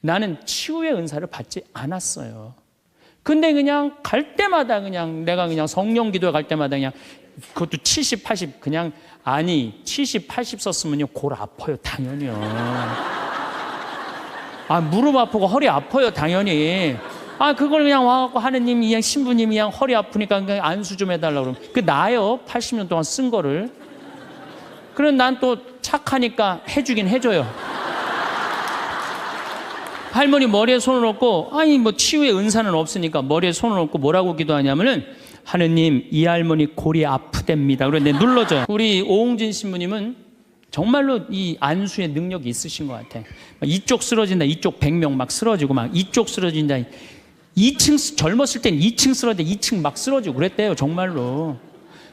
나는 치유의 은사를 받지 않았어요. 근데 그냥 갈 때마다 그냥 내가 그냥 성령 기도에 갈 때마다 그냥 그것도 70, 80 그냥 아니 70, 80 썼으면요 골 아파요 당연히요. 아 무릎 아프고 허리 아파요 당연히. 아 그걸 그냥 와갖고 하느님 그냥 신부님이 그냥 허리 아프니까 그냥 안수 좀 해달라고 그러면 그 나요 80년 동안 쓴 거를. 그럼 난 또 착하니까 해주긴 해줘요. 할머니 머리에 손을 얹고 아니 뭐 치유의 은사는 없으니까 머리에 손을 얹고 뭐라고 기도하냐면은 하느님 이 할머니 골이 아프답니다. 그런데 눌러줘요. 우리 오홍진 신부님은 정말로 이 안수의 능력이 있으신 것 같아. 이쪽 쓰러진다 이쪽 100명 막 쓰러지고 막 이쪽 쓰러진다 2층 젊었을 땐 2층 쓰러진다 2층 막 쓰러지고 그랬대요 정말로.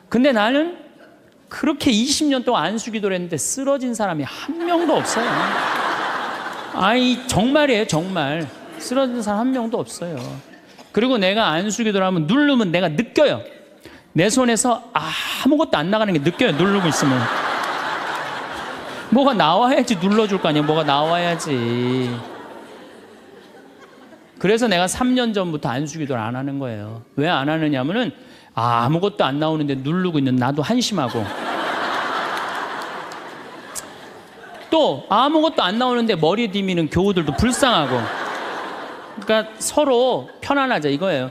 근데 나는 그렇게 20년 동안 안수 기도를 했는데 쓰러진 사람이 한 명도 없어요. 아이 정말이에요 정말. 쓰러진 사람 한 명도 없어요. 그리고 내가 안수 기도를 하면 누르면 내가 느껴요. 내 손에서 아무것도 안 나가는 게 느껴요. 누르고 있으면 뭐가 나와야지 눌러줄 거 아니에요. 뭐가 나와야지. 그래서 내가 3년 전부터 안수 기도를 안 하는 거예요. 왜 안 하느냐면은 아무것도 안 나오는데 누르고 있는 나도 한심하고 또 아무것도 안 나오는데 머리 디미는 교우들도 불쌍하고. 그러니까 서로 편안하자 이거예요.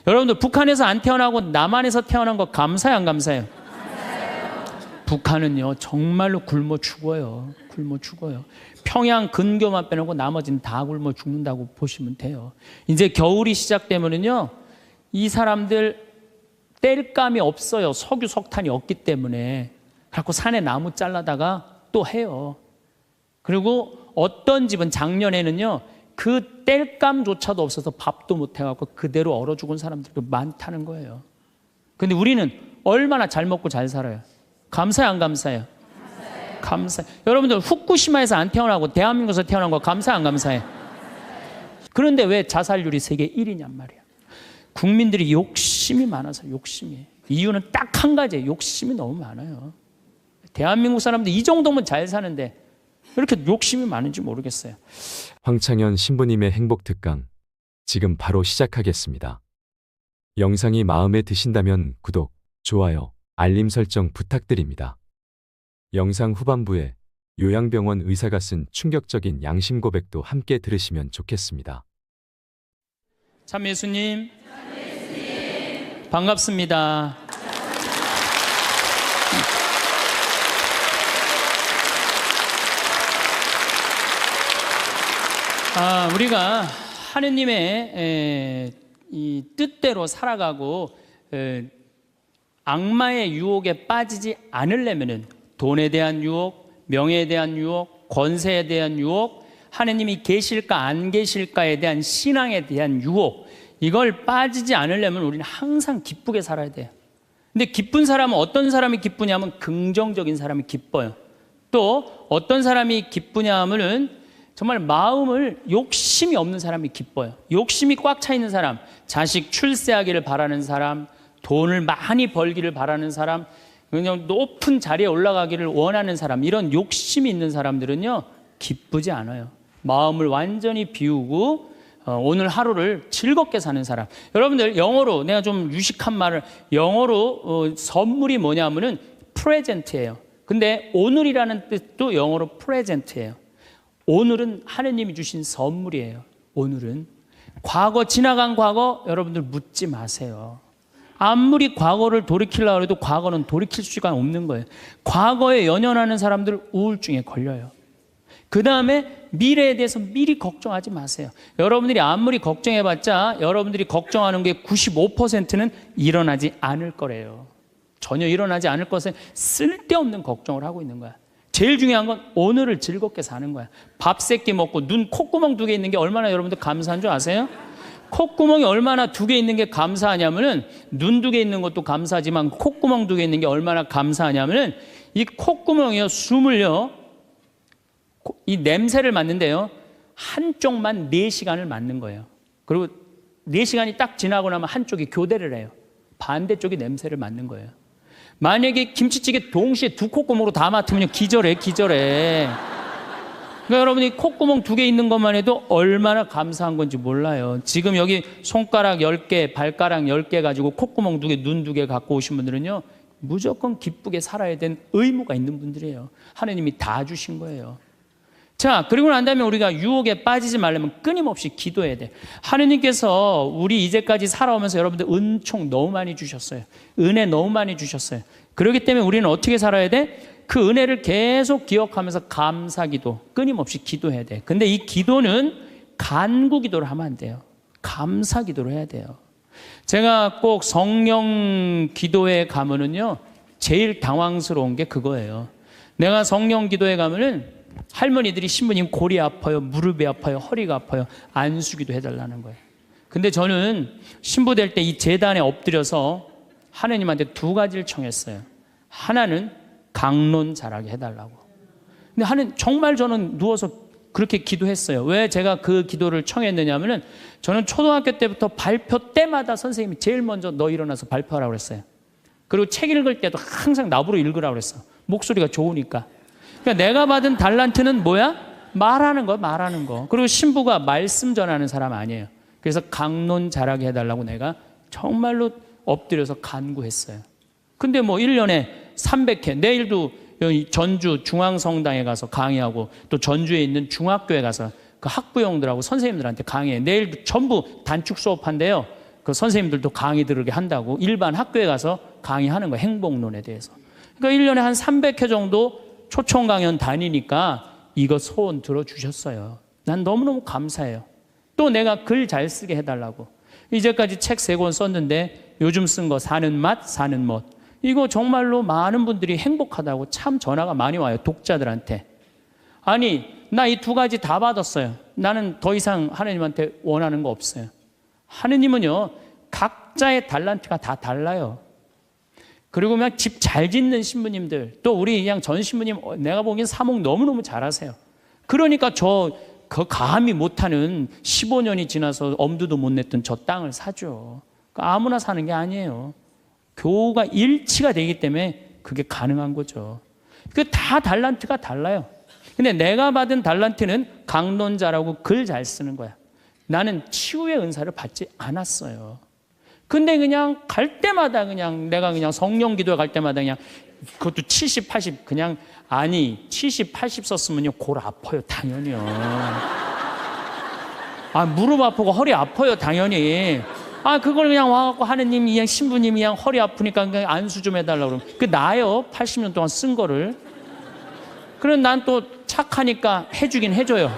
여러분들 북한에서 안 태어나고 남한에서 태어난 거 감사해요 안 감사해요? 북한은요 정말로 굶어 죽어요. 굶어 죽어요. 평양 근교만 빼놓고 나머지는 다 굶어 죽는다고 보시면 돼요. 이제 겨울이 시작되면은요 이 사람들 땔감이 없어요. 석유 석탄이 없기 때문에. 그래서 산에 나무 잘라다가 또 해요. 그리고 어떤 집은 작년에는요 그 땔감조차도 없어서 밥도 못 해갖고 그대로 얼어 죽은 사람들도 많다는 거예요. 근데 우리는 얼마나 잘 먹고 잘 살아요. 감사해요 안 감사해요? 감사해요. 여러분들 후쿠시마에서 안 태어나고 대한민국에서 태어난 거 감사해 안 감사해? 그런데 왜 자살률이 세계 1위냔 말이야. 국민들이 욕심이 많아서 욕심이. 이유는 딱 한 가지예요. 욕심이 너무 많아요. 대한민국 사람들 이 정도면 잘 사는데 왜 이렇게 욕심이 많은지 모르겠어요. 황창현 신부님의 행복특강 지금 바로 시작하겠습니다. 영상이 마음에 드신다면 구독, 좋아요, 알림 설정 부탁드립니다. 영상 후반부에 요양병원 의사가 쓴 충격적인 양심 고백도 함께 들으시면 좋겠습니다. 참예수님 반갑습니다. 우리가 하느님의 이 뜻대로 살아가고 악마의 유혹에 빠지지 않으려면은 돈에 대한 유혹, 명예에 대한 유혹, 권세에 대한 유혹, 하느님이 계실까 안 계실까에 대한 신앙에 대한 유혹, 이걸 빠지지 않으려면 우리는 항상 기쁘게 살아야 돼요. 근데 기쁜 사람은 어떤 사람이 기쁘냐면 긍정적인 사람이 기뻐요. 또 어떤 사람이 기쁘냐 하면은 정말 마음을 욕심이 없는 사람이 기뻐요. 욕심이 꽉 차 있는 사람, 자식 출세하기를 바라는 사람, 돈을 많이 벌기를 바라는 사람, 그냥 높은 자리에 올라가기를 원하는 사람, 이런 욕심이 있는 사람들은요 기쁘지 않아요. 마음을 완전히 비우고 오늘 하루를 즐겁게 사는 사람. 여러분들 영어로 내가 좀 유식한 말을 영어로 선물이 뭐냐면은 프레젠트예요. 근데 오늘이라는 뜻도 영어로 프레젠트예요. 오늘은 하느님이 주신 선물이에요. 오늘은 과거 지나간 과거 여러분들 묻지 마세요. 아무리 과거를 돌이키려고 해도 과거는 돌이킬 수가 없는 거예요. 과거에 연연하는 사람들 우울증에 걸려요. 그 다음에 미래에 대해서 미리 걱정하지 마세요. 여러분들이 아무리 걱정해봤자 여러분들이 걱정하는 게 95%는 일어나지 않을 거래요. 전혀 일어나지 않을 것에 쓸데없는 걱정을 하고 있는 거야. 제일 중요한 건 오늘을 즐겁게 사는 거야. 밥 3끼 먹고 눈 콧구멍 2개 있는 게 얼마나 여러분들 감사한 줄 아세요? 콧구멍이 얼마나 2개 있는 게 감사하냐면은 눈 2개 있는 것도 감사하지만 콧구멍 2개 있는 게 얼마나 감사하냐면은 이 콧구멍이요 숨을요 이 냄새를 맡는데요 한쪽만 4시간을 맡는 거예요. 그리고 4시간이 딱 지나고 나면 한쪽이 교대를 해요. 반대쪽이 냄새를 맡는 거예요. 만약에 김치찌개 동시에 2 콧구멍으로 다 맡으면 기절해. 그러니까 여러분이 콧구멍 2개 있는 것만 해도 얼마나 감사한 건지 몰라요. 지금 여기 손가락 10개, 발가락 10개 가지고 콧구멍 2개, 눈 2개 갖고 오신 분들은요, 무조건 기쁘게 살아야 된 의무가 있는 분들이에요. 하나님이 다 주신 거예요. 자, 그리고 난 다음에 우리가 유혹에 빠지지 말려면 끊임없이 기도해야 돼. 하느님께서 우리 이제까지 살아오면서 여러분들 은총 너무 많이 주셨어요. 은혜 너무 많이 주셨어요. 그렇기 때문에 우리는 어떻게 살아야 돼? 그 은혜를 계속 기억하면서 감사기도, 끊임없이 기도해야 돼. 근데 이 기도는 간구 기도를 하면 안 돼요. 감사 기도를 해야 돼요. 제가 꼭 성령 기도에 가면은요, 제일 당황스러운 게 그거예요. 내가 성령 기도에 가면은 할머니들이 신부님 골이 아파요, 무릎이 아파요, 허리가 아파요, 안수기도 해달라는 거예요. 근데 저는 신부 될 때 이 제단에 엎드려서 하느님한테 2가지를 청했어요. 하나는 강론 잘하게 해달라고. 근데 정말 저는 누워서 그렇게 기도했어요. 왜 제가 그 기도를 청했느냐 하면은 저는 초등학교 때부터 발표 때마다 선생님이 제일 먼저 너 일어나서 발표하라고 그랬어요. 그리고 책 읽을 때도 항상 나보러 읽으라고 그랬어. 목소리가 좋으니까. 그러니까 내가 받은 달란트는 뭐야? 말하는 거, 말하는 거. 그리고 신부가 말씀 전하는 사람 아니에요. 그래서 강론 잘하게 해달라고 내가 정말로 엎드려서 간구했어요. 근데 뭐 1년에 300회, 내일도 여기 전주 중앙성당에 가서 강의하고 또 전주에 있는 중학교에 가서 그 학부형들하고 선생님들한테 강의해. 내일도 전부 단축 수업한대요. 그 선생님들도 강의 들으게 한다고 일반 학교에 가서 강의하는 거, 행복론에 대해서. 그러니까 1년에 한 300회 정도 초청 강연 다니니까 이거 소원 들어주셨어요. 난 너무너무 감사해요. 또 내가 글 잘 쓰게 해달라고. 이제까지 책 3권 썼는데 요즘 쓴 거 사는 맛, 사는 멋. 이거 정말로 많은 분들이 행복하다고 참 전화가 많이 와요. 독자들한테. 아니, 나 이 2가지 다 받았어요. 나는 더 이상 하나님한테 원하는 거 없어요. 하느님은요, 각자의 달란트가 다 달라요. 그리고 그냥 집 잘 짓는 신부님들, 또 우리 그냥 전 신부님, 내가 보기엔 사목 너무너무 잘하세요. 그러니까 그 감히 못하는 15년이 지나서 엄두도 못 냈던 저 땅을 사죠. 그러니까 아무나 사는 게 아니에요. 교우가 일치가 되기 때문에 그게 가능한 거죠. 그 다 달란트가 달라요. 근데 내가 받은 달란트는 강론자라고 글 잘 쓰는 거야. 나는 치유의 은사를 받지 않았어요. 근데 그냥 갈 때마다 내가 성령 기도에 갈 때마다 그것도 70, 80 아니 70, 80 썼으면요 골 아파요 당연히요. 무릎 아프고 허리 아파요 당연히. 그걸 그냥 와갖고 하느님 그냥 신부님이 그냥 허리 아프니까 그냥 안수 좀 해달라고 그러면 그 나요 80년 동안 쓴 거를. 그럼 난 또 착하니까 해주긴 해줘요.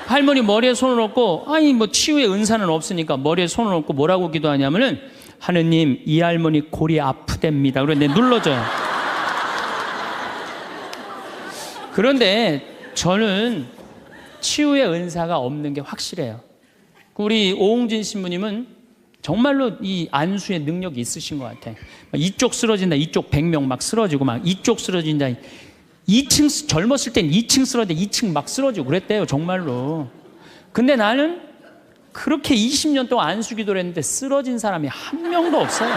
할머니 머리에 손을 얹고 뭐 치유의 은사는 없으니까 머리에 손을 얹고 뭐라고 기도하냐면은 하느님 이 할머니 골이 아프답니다. 그런데 눌러줘요. 그런데 저는 치유의 은사가 없는 게 확실해요. 우리 오홍진 신부님은 정말로 이 안수의 능력이 있으신 것 같아. 이쪽 쓰러진다, 이쪽 100명 막 쓰러지고 막 이쪽 쓰러진다. 2층 젊었을 땐 2층 쓰러진다, 2층 막 쓰러지고 그랬대요 정말로. 근데 나는 그렇게 20년 동안 안수 기도를 했는데 쓰러진 사람이 한 명도 없어요.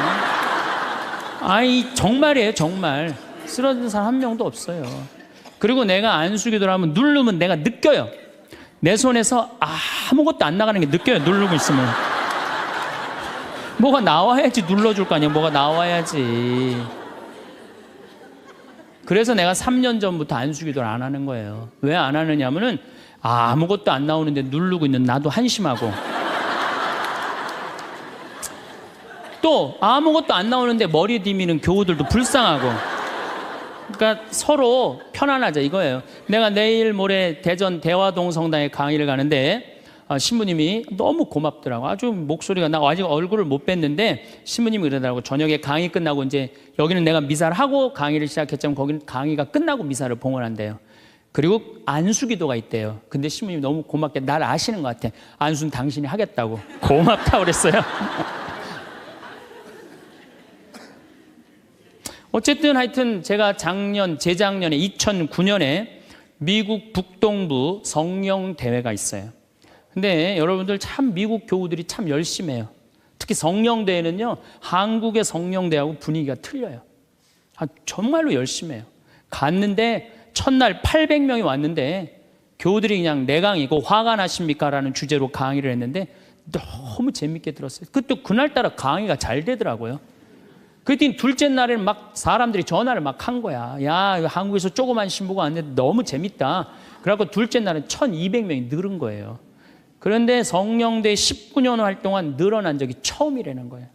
정말이에요 정말. 쓰러진 사람 한 명도 없어요. 그리고 내가 안수 기도를 하면 누르면 내가 느껴요. 내 손에서 아무것도 안 나가는 게 느껴요. 누르고 있으면 뭐가 나와야지 눌러줄 거 아니야. 뭐가 나와야지. 그래서 내가 3년 전부터 안수기도를 안 하는 거예요. 왜 안 하느냐면은 아무것도 안 나오는데 누르고 있는 나도 한심하고 또 아무것도 안 나오는데 머리 디미는 교우들도 불쌍하고. 그러니까 서로 편안하자 이거예요. 내가 내일 모레 대전 대화동 성당에 강의를 가는데 신부님이 너무 고맙더라고. 아주 목소리가, 나 아직 얼굴을 못 뵀는데 신부님이 그러더라고. 저녁에 강의 끝나고 이제 여기는 내가 미사를 하고 강의를 시작했지만 거기는 강의가 끝나고 미사를 봉헌한대요. 그리고 안수기도가 있대요. 근데 신부님이 너무 고맙게 날 아시는 것 같아. 안수는 당신이 하겠다고. 고맙다고 그랬어요. 어쨌든 하여튼 제가 재작년에 2009년에 미국 북동부 성령 대회가 있어요. 근데 여러분들 참 미국 교우들이 참 열심히 해요. 특히 성령대회는요, 한국의 성령대회하고 분위기가 틀려요. 정말로 열심히 해요. 갔는데 첫날 800명이 왔는데 교우들이 그냥 내강이고 화가 나십니까? 라는 주제로 강의를 했는데 너무 재밌게 들었어요. 그날따라 강의가 잘 되더라고요. 그랬더니 둘째 날에는 막 사람들이 전화를 막 한 거야. 야, 한국에서 조그만 신부가 왔는데 너무 재밌다. 그래갖고 둘째 날은 1200명이 늘은 거예요. 그런데 성령대 19년 활동한 늘어난 적이 처음이라는 거예요.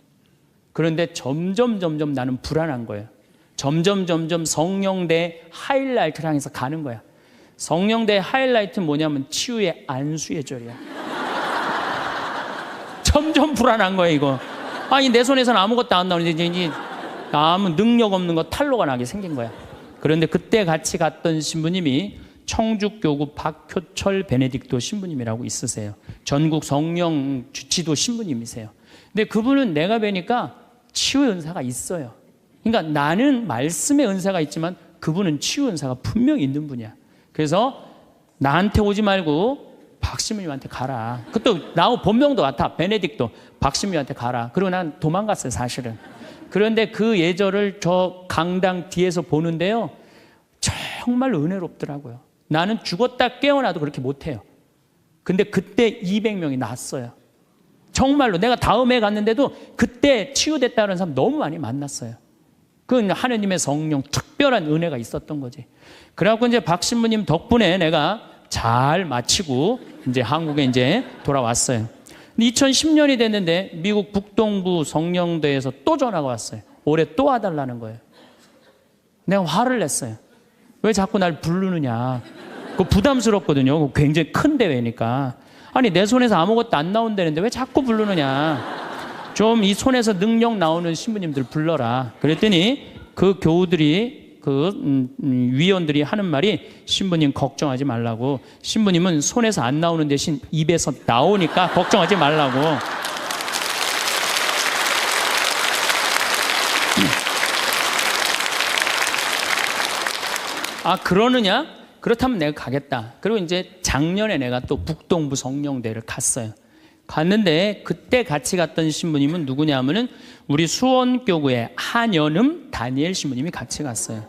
그런데 점점 나는 불안한 거예요. 점점 성령대 하이라이트를 향해서 가는 거야. 성령대 하이라이트는 뭐냐면 치유의 안수의 절이야. 점점 불안한 거예요, 이거. 아니, 내 손에서는 아무것도 안 나오는데 이제 아무 능력 없는 거 탈로가 나게 생긴 거야. 그런데 그때 같이 갔던 신부님이 청주교구 박효철 베네딕토 신부님이라고 있으세요. 전국 성령 주치도 신부님이세요. 근데 그분은 내가 뵈니까 치유의 은사가 있어요. 그러니까 나는 말씀의 은사가 있지만 그분은 치유 은사가 분명히 있는 분이야. 그래서 나한테 오지 말고 박신부님한테 가라. 그것도 나하고 본명도 같아. 베네딕토. 박신부님한테 가라. 그리고 난 도망갔어요, 사실은. 그런데 그 예절을 저 강당 뒤에서 보는데요, 정말 은혜롭더라고요. 나는 죽었다 깨어나도 그렇게 못해요. 근데 그때 200명이 났어요. 정말로 내가 다음에 갔는데도 그때 치유됐다는 사람 너무 많이 만났어요. 그건 하느님의 성령 특별한 은혜가 있었던 거지. 그래갖고 이제 박 신부님 덕분에 내가 잘 마치고 이제 한국에 이제 돌아왔어요. 2010년이 됐는데 미국 북동부 성령대에서 또 전화가 왔어요. 올해 또 와달라는 거예요. 내가 화를 냈어요. 왜 자꾸 날 부르느냐. 그거 부담스럽거든요. 그거 굉장히 큰 대회니까. 아니, 내 손에서 아무것도 안 나온다는데 왜 자꾸 부르느냐. 좀 이 손에서 능력 나오는 신부님들 불러라. 그랬더니 그 교우들이 위원들이 하는 말이 신부님 걱정하지 말라고. 신부님은 손에서 안 나오는 대신 입에서 나오니까 걱정하지 말라고. 아, 그러느냐? 그렇다면 내가 가겠다. 그리고 이제 작년에 내가 또 북동부 성령대를 갔어요. 갔는데 그때 같이 갔던 신부님은 누구냐면은 우리 수원교구의 한연음 다니엘 신부님이 같이 갔어요.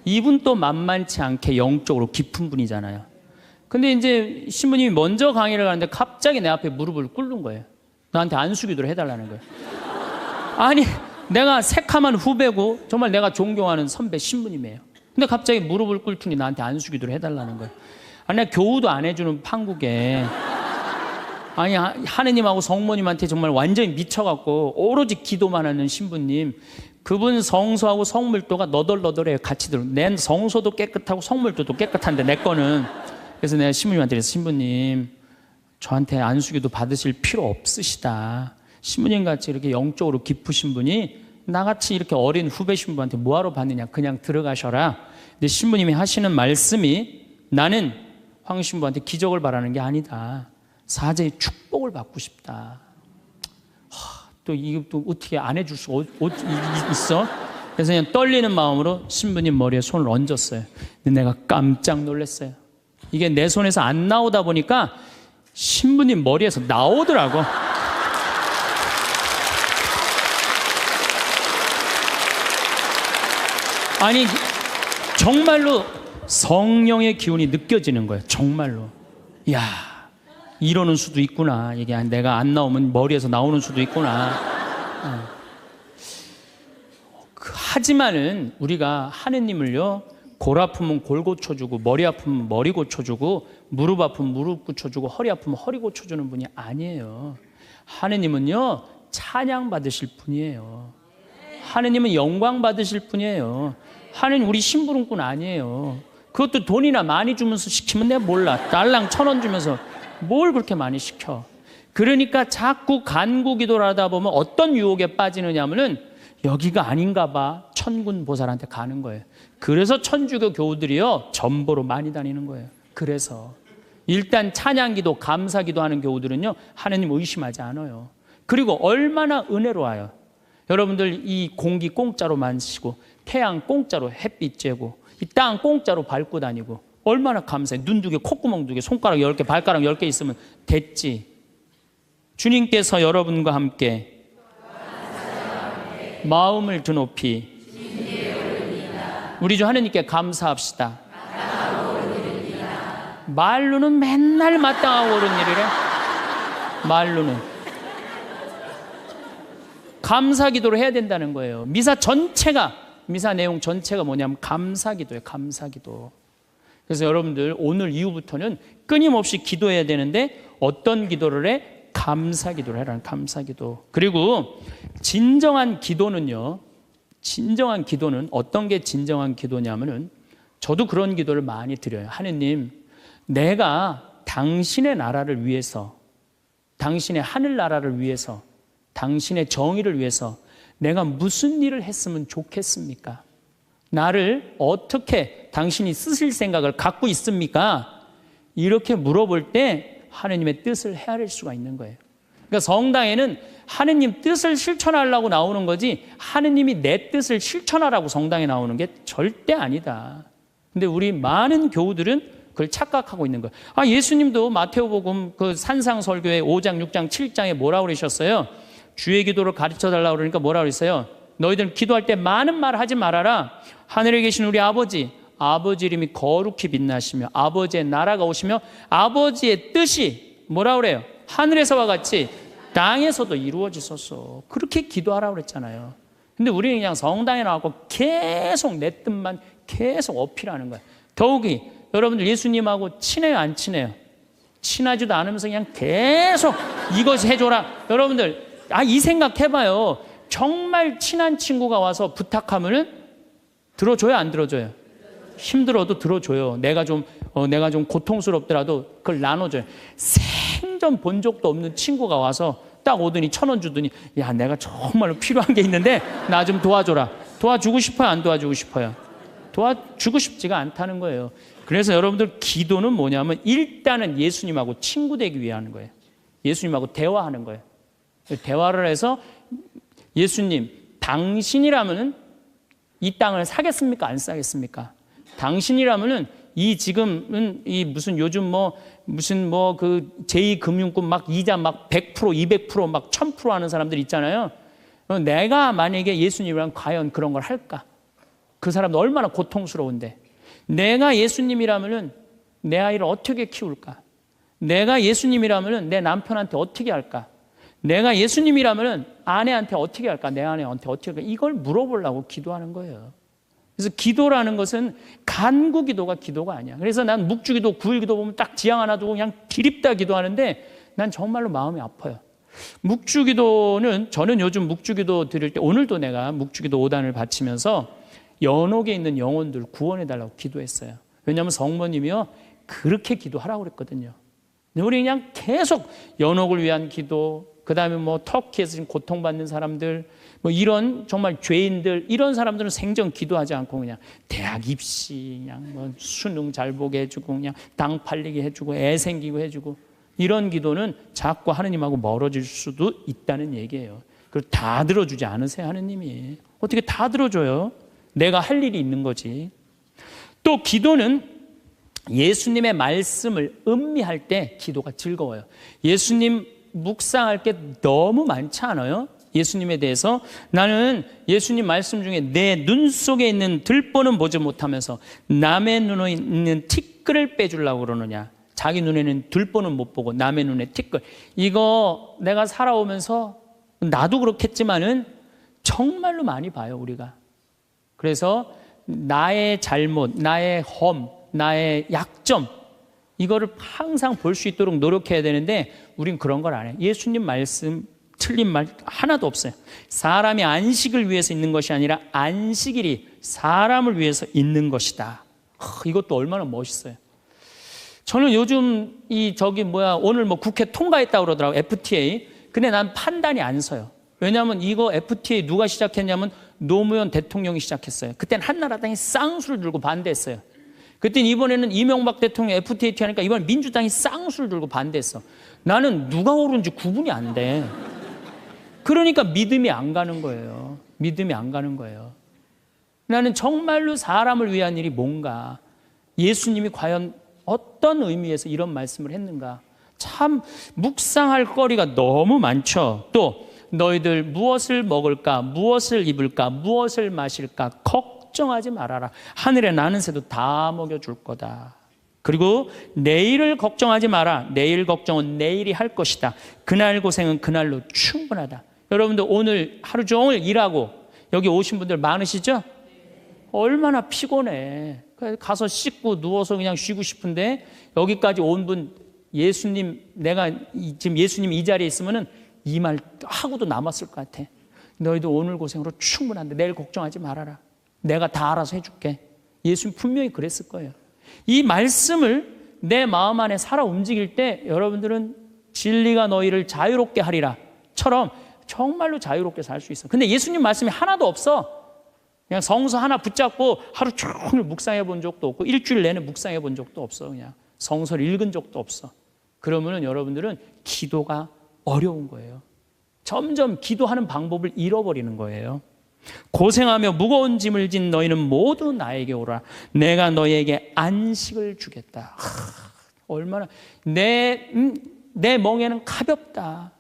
이분 또 만만치 않게 영적으로 깊은 분이잖아요. 근데 이제 신부님이 먼저 강의를 가는데 갑자기 내 앞에 무릎을 꿇는 거예요. 나한테 안수기도를 해달라는 거예요. 아니, 내가 새카만 후배고 정말 내가 존경하는 선배 신부님이에요. 근데 갑자기 무릎을 꿇더니 나한테 안수기도를 해달라는 거예요. 아니, 내가 교우도 안 해주는 판국에, 아니, 하느님하고 성모님한테 정말 완전히 미쳐갖고 오로지 기도만 하는 신부님, 그분 성소하고 성물도가 너덜너덜해요. 같이 들어. 내 성소도 깨끗하고 성물도도 깨끗한데 내 거는. 그래서 내가 신부님한테 그래서 신부님, 저한테 안수기도 받으실 필요 없으시다. 신부님 같이 이렇게 영적으로 깊으신 분이 나같이 이렇게 어린 후배 신부한테 뭐하러 받느냐. 그냥 들어가셔라. 근데 신부님이 하시는 말씀이 나는 황 신부한테 기적을 바라는 게 아니다. 사제의 축복을 받고 싶다. 또 이거 또 어떻게 안 해줄 수가 있어? 그래서 그냥 떨리는 마음으로 신부님 머리에 손을 얹었어요. 근데 내가 깜짝 놀랐어요. 이게 내 손에서 안 나오다 보니까 신부님 머리에서 나오더라고. 아니, 정말로 성령의 기운이 느껴지는 거예요. 정말로. 야, 이러는 수도 있구나. 이게 내가 안 나오면 머리에서 나오는 수도 있구나. 하지만은 우리가 하느님을요, 골 아프면 골 고쳐주고, 머리 아프면 머리 고쳐주고, 무릎 아프면 무릎 고쳐주고, 허리 아프면 허리 고쳐주는 분이 아니에요. 하느님은요, 찬양 받으실 분이에요. 하느님은 영광 받으실 분이에요. 하느님 우리 심부름꾼 아니에요. 그것도 돈이나 많이 주면서 시키면 내가 몰라. 달랑 1,000원 주면서 뭘 그렇게 많이 시켜. 그러니까 자꾸 간구 기도를 하다 보면 어떤 유혹에 빠지느냐 하면은 여기가 아닌가 봐. 천군 보살한테 가는 거예요. 그래서 천주교 교우들이요, 전보로 많이 다니는 거예요. 그래서 일단 찬양기도 감사기도 하는 교우들은요, 하느님 의심하지 않아요. 그리고 얼마나 은혜로워요. 여러분들 이 공기 공짜로 마시고, 태양 공짜로 햇빛 쬐고, 이 땅 공짜로 밟고 다니고, 얼마나 감사해. 눈 2개, 콧구멍 2개, 손가락 10개, 발가락 10개 있으면 됐지. 주님께서 여러분과 함께 마음을 드높이 우리 주 하느님께 감사합시다. 말로는 맨날 마땅하고 옳은 일이래. 말로는. 감사 기도를 해야 된다는 거예요. 미사 내용 전체가 뭐냐면 감사 기도예요. 감사 기도. 그래서 여러분들 오늘 이후부터는 끊임없이 기도해야 되는데 어떤 기도를 해? 감사 기도를 해라는 감사 기도. 그리고 진정한 기도는 어떤 게 진정한 기도냐면은 저도 그런 기도를 많이 드려요. 하느님, 내가 당신의 나라를 위해서, 당신의 하늘나라를 위해서, 당신의 정의를 위해서 내가 무슨 일을 했으면 좋겠습니까? 나를 어떻게 당신이 쓰실 생각을 갖고 있습니까? 이렇게 물어볼 때 하느님의 뜻을 헤아릴 수가 있는 거예요. 그러니까 성당에는 하느님 뜻을 실천하려고 나오는 거지 하느님이 내 뜻을 실천하라고 성당에 나오는 게 절대 아니다. 근데 우리 많은 교우들은 그걸 착각하고 있는 거예요. 예수님도 마태오복음 그 산상설교의 5장, 6장, 7장에 뭐라고 그러셨어요? 주의 기도를 가르쳐 달라고 그러니까 뭐라고 그랬어요? 너희들은 기도할 때 많은 말 하지 말아라. 하늘에 계신 우리 아버지 이름이 거룩히 빛나시며 아버지의 나라가 오시며 아버지의 뜻이 뭐라고 그래요? 하늘에서와 같이 땅에서도 이루어지소서. 그렇게 기도하라고 그랬잖아요. 근데 우리는 그냥 성당에 나와서 계속 내 뜻만 계속 어필하는 거예요. 더욱이 여러분들 예수님하고 친해요, 안 친해요? 친하지도 않으면서 그냥 계속 이것이 해줘라. 여러분들 이 생각 해봐요. 정말 친한 친구가 와서 부탁하면은 들어줘요, 안 들어줘요? 힘들어도 들어줘요. 내가 좀 고통스럽더라도 그걸 나눠줘요. 생전 본 적도 없는 친구가 와서 딱 오더니 1,000원 주더니 야, 내가 정말로 필요한 게 있는데 나 좀 도와줘라. 도와주고 싶어요, 안 도와주고 싶어요? 도와주고 싶지가 않다는 거예요. 그래서 여러분들 기도는 뭐냐면 일단은 예수님하고 친구 되기 위해 하는 거예요. 예수님하고 대화하는 거예요. 대화를 해서 예수님, 당신이라면은 이 땅을 사겠습니까? 안 사겠습니까? 당신이라면은 지금은 무슨 요즘 그 제2금융권 막 이자 막 100%, 200%, 막 1000% 하는 사람들 있잖아요. 내가 만약에 예수님이랑 과연 그런 걸 할까? 그 사람도 얼마나 고통스러운데. 내가 예수님이라면은 내 아이를 어떻게 키울까? 내가 예수님이라면은 내 남편한테 어떻게 할까? 내가 예수님이라면은 아내한테 어떻게 할까? 내 아내한테 어떻게 할까? 이걸 물어보려고 기도하는 거예요. 그래서 기도라는 것은 간구 기도가 기도가 아니야. 그래서 난 묵주기도, 구일기도 보면 딱 지향 하나 두고 그냥 기립다 기도하는데 난 정말로 마음이 아파요. 묵주기도는 저는 요즘 묵주기도 드릴 때 오늘도 내가 묵주기도 5단을 바치면서 연옥에 있는 영혼들 구원해달라고 기도했어요. 왜냐하면 성모님이요 그렇게 기도하라고 그랬거든요. 우리 그냥 계속 연옥을 위한 기도, 그 다음에 터키에서 지금 고통받는 사람들, 이런 정말 죄인들, 이런 사람들은 생전 기도하지 않고 그냥 대학 입시, 그냥 수능 잘 보게 해주고, 그냥 당 팔리게 해주고, 애 생기고 해주고, 이런 기도는 자꾸 하느님하고 멀어질 수도 있다는 얘기예요. 그걸 다 들어주지 않으세요, 하느님이. 어떻게 다 들어줘요? 내가 할 일이 있는 거지. 또 기도는 예수님의 말씀을 음미할 때 기도가 즐거워요. 예수님 묵상할 게 너무 많지 않아요? 예수님에 대해서 나는 예수님 말씀 중에 내 눈 속에 있는 들보는 보지 못하면서 남의 눈에 있는 티끌을 빼주려고 그러느냐. 자기 눈에는 들보는 못 보고 남의 눈에 티끌. 이거 내가 살아오면서 나도 그렇겠지만은 정말로 많이 봐요, 우리가. 그래서 나의 잘못, 나의 험, 나의 약점, 이거를 항상 볼 수 있도록 노력해야 되는데 우린 그런 걸 안 해요. 예수님 말씀 틀린 말 하나도 없어요. 사람이 안식을 위해서 있는 것이 아니라 안식일이 사람을 위해서 있는 것이다. 이것도 얼마나 멋있어요. 저는 요즘 오늘 국회 통과했다고 그러더라고요. FTA. 근데 난 판단이 안 서요. 왜냐하면 이거 FTA 누가 시작했냐면 노무현 대통령이 시작했어요. 그때는 한나라당이 쌍수를 들고 반대했어요. 그때는 이번에는 이명박 대통령 FTA 하니까 이번엔 민주당이 쌍수를 들고 반대했어. 나는 누가 옳은지 구분이 안 돼. 그러니까 믿음이 안 가는 거예요. 믿음이 안 가는 거예요. 나는 정말로 사람을 위한 일이 뭔가, 예수님이 과연 어떤 의미에서 이런 말씀을 했는가, 참 묵상할 거리가 너무 많죠. 또 너희들 무엇을 먹을까, 무엇을 입을까, 무엇을 마실까 걱정하지 말아라. 하늘에 나는 새도 다 먹여줄 거다. 그리고 내일을 걱정하지 마라. 내일 걱정은 내일이 할 것이다. 그날 고생은 그날로 충분하다. 여러분들 오늘 하루 종일 일하고 여기 오신 분들 많으시죠? 얼마나 피곤해. 가서 씻고 누워서 그냥 쉬고 싶은데 여기까지 온 분 예수님, 내가 지금 예수님 이 자리에 있으면은 이 말 하고도 남았을 것 같아. 너희도 오늘 고생으로 충분한데 내일 걱정하지 말아라. 내가 다 알아서 해줄게. 예수님 분명히 그랬을 거예요. 이 말씀을 내 마음 안에 살아 움직일 때 여러분들은 진리가 너희를 자유롭게 하리라처럼 정말로 자유롭게 살 수 있어. 근데 예수님 말씀이 하나도 없어. 그냥 성서 하나 붙잡고 하루 종일 묵상해 본 적도 없고 일주일 내내 묵상해 본 적도 없어. 그냥 성서를 읽은 적도 없어. 그러면은 여러분들은 기도가 어려운 거예요. 점점 기도하는 방법을 잃어버리는 거예요. 고생하며 무거운 짐을 진 너희는 모두 나에게 오라. 내가 너희에게 안식을 주겠다. 얼마나 내 멍에는 가볍다.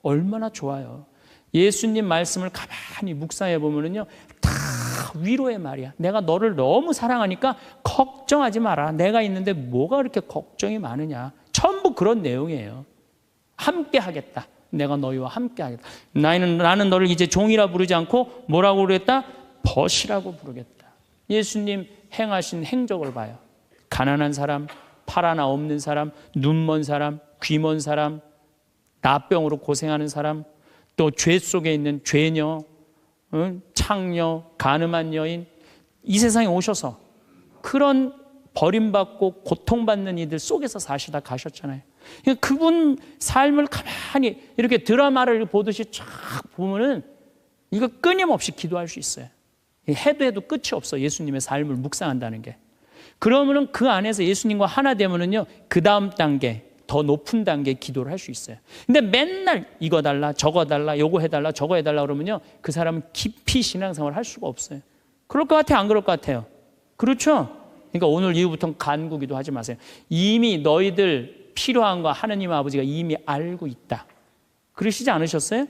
얼마나 좋아요. 예수님 말씀을 가만히 묵상해 보면은요, 다 위로의 말이야. 내가 너를 너무 사랑하니까 걱정하지 마라. 내가 있는데 뭐가 그렇게 걱정이 많으냐. 전부 그런 내용이에요. 함께 하겠다. 내가 너희와 함께 하겠다. 나는 너를 이제 종이라 부르지 않고 뭐라고 부르겠다? 벗이라고 부르겠다. 예수님 행하신 행적을 봐요. 가난한 사람, 팔 하나 없는 사람, 눈 먼 사람, 귀 먼 사람, 나병으로 고생하는 사람, 또 죄 속에 있는 죄녀, 창녀, 가늠한 여인, 이 세상에 오셔서 그런 버림받고 고통받는 이들 속에서 사시다 가셨잖아요. 그분 삶을 가만히 이렇게 드라마를 보듯이 쫙 보면은 이거 끊임없이 기도할 수 있어요. 해도 끝이 없어. 예수님의 삶을 묵상한다는 게. 그러면은 그 안에서 예수님과 하나 되면은요, 그 다음 단계, 더 높은 단계 기도를 할 수 있어요. 근데 맨날 이거 달라, 저거 달라, 요거 해달라, 저거 해달라 그러면요, 그 사람은 깊이 신앙생활을 할 수가 없어요. 그럴 것 같아요? 안 그럴 것 같아요? 그렇죠? 그러니까 오늘 이후부터는 간구기도 하지 마세요. 이미 너희들 필요한 거 하느님 아버지가 이미 알고 있다. 그러시지 않으셨어요?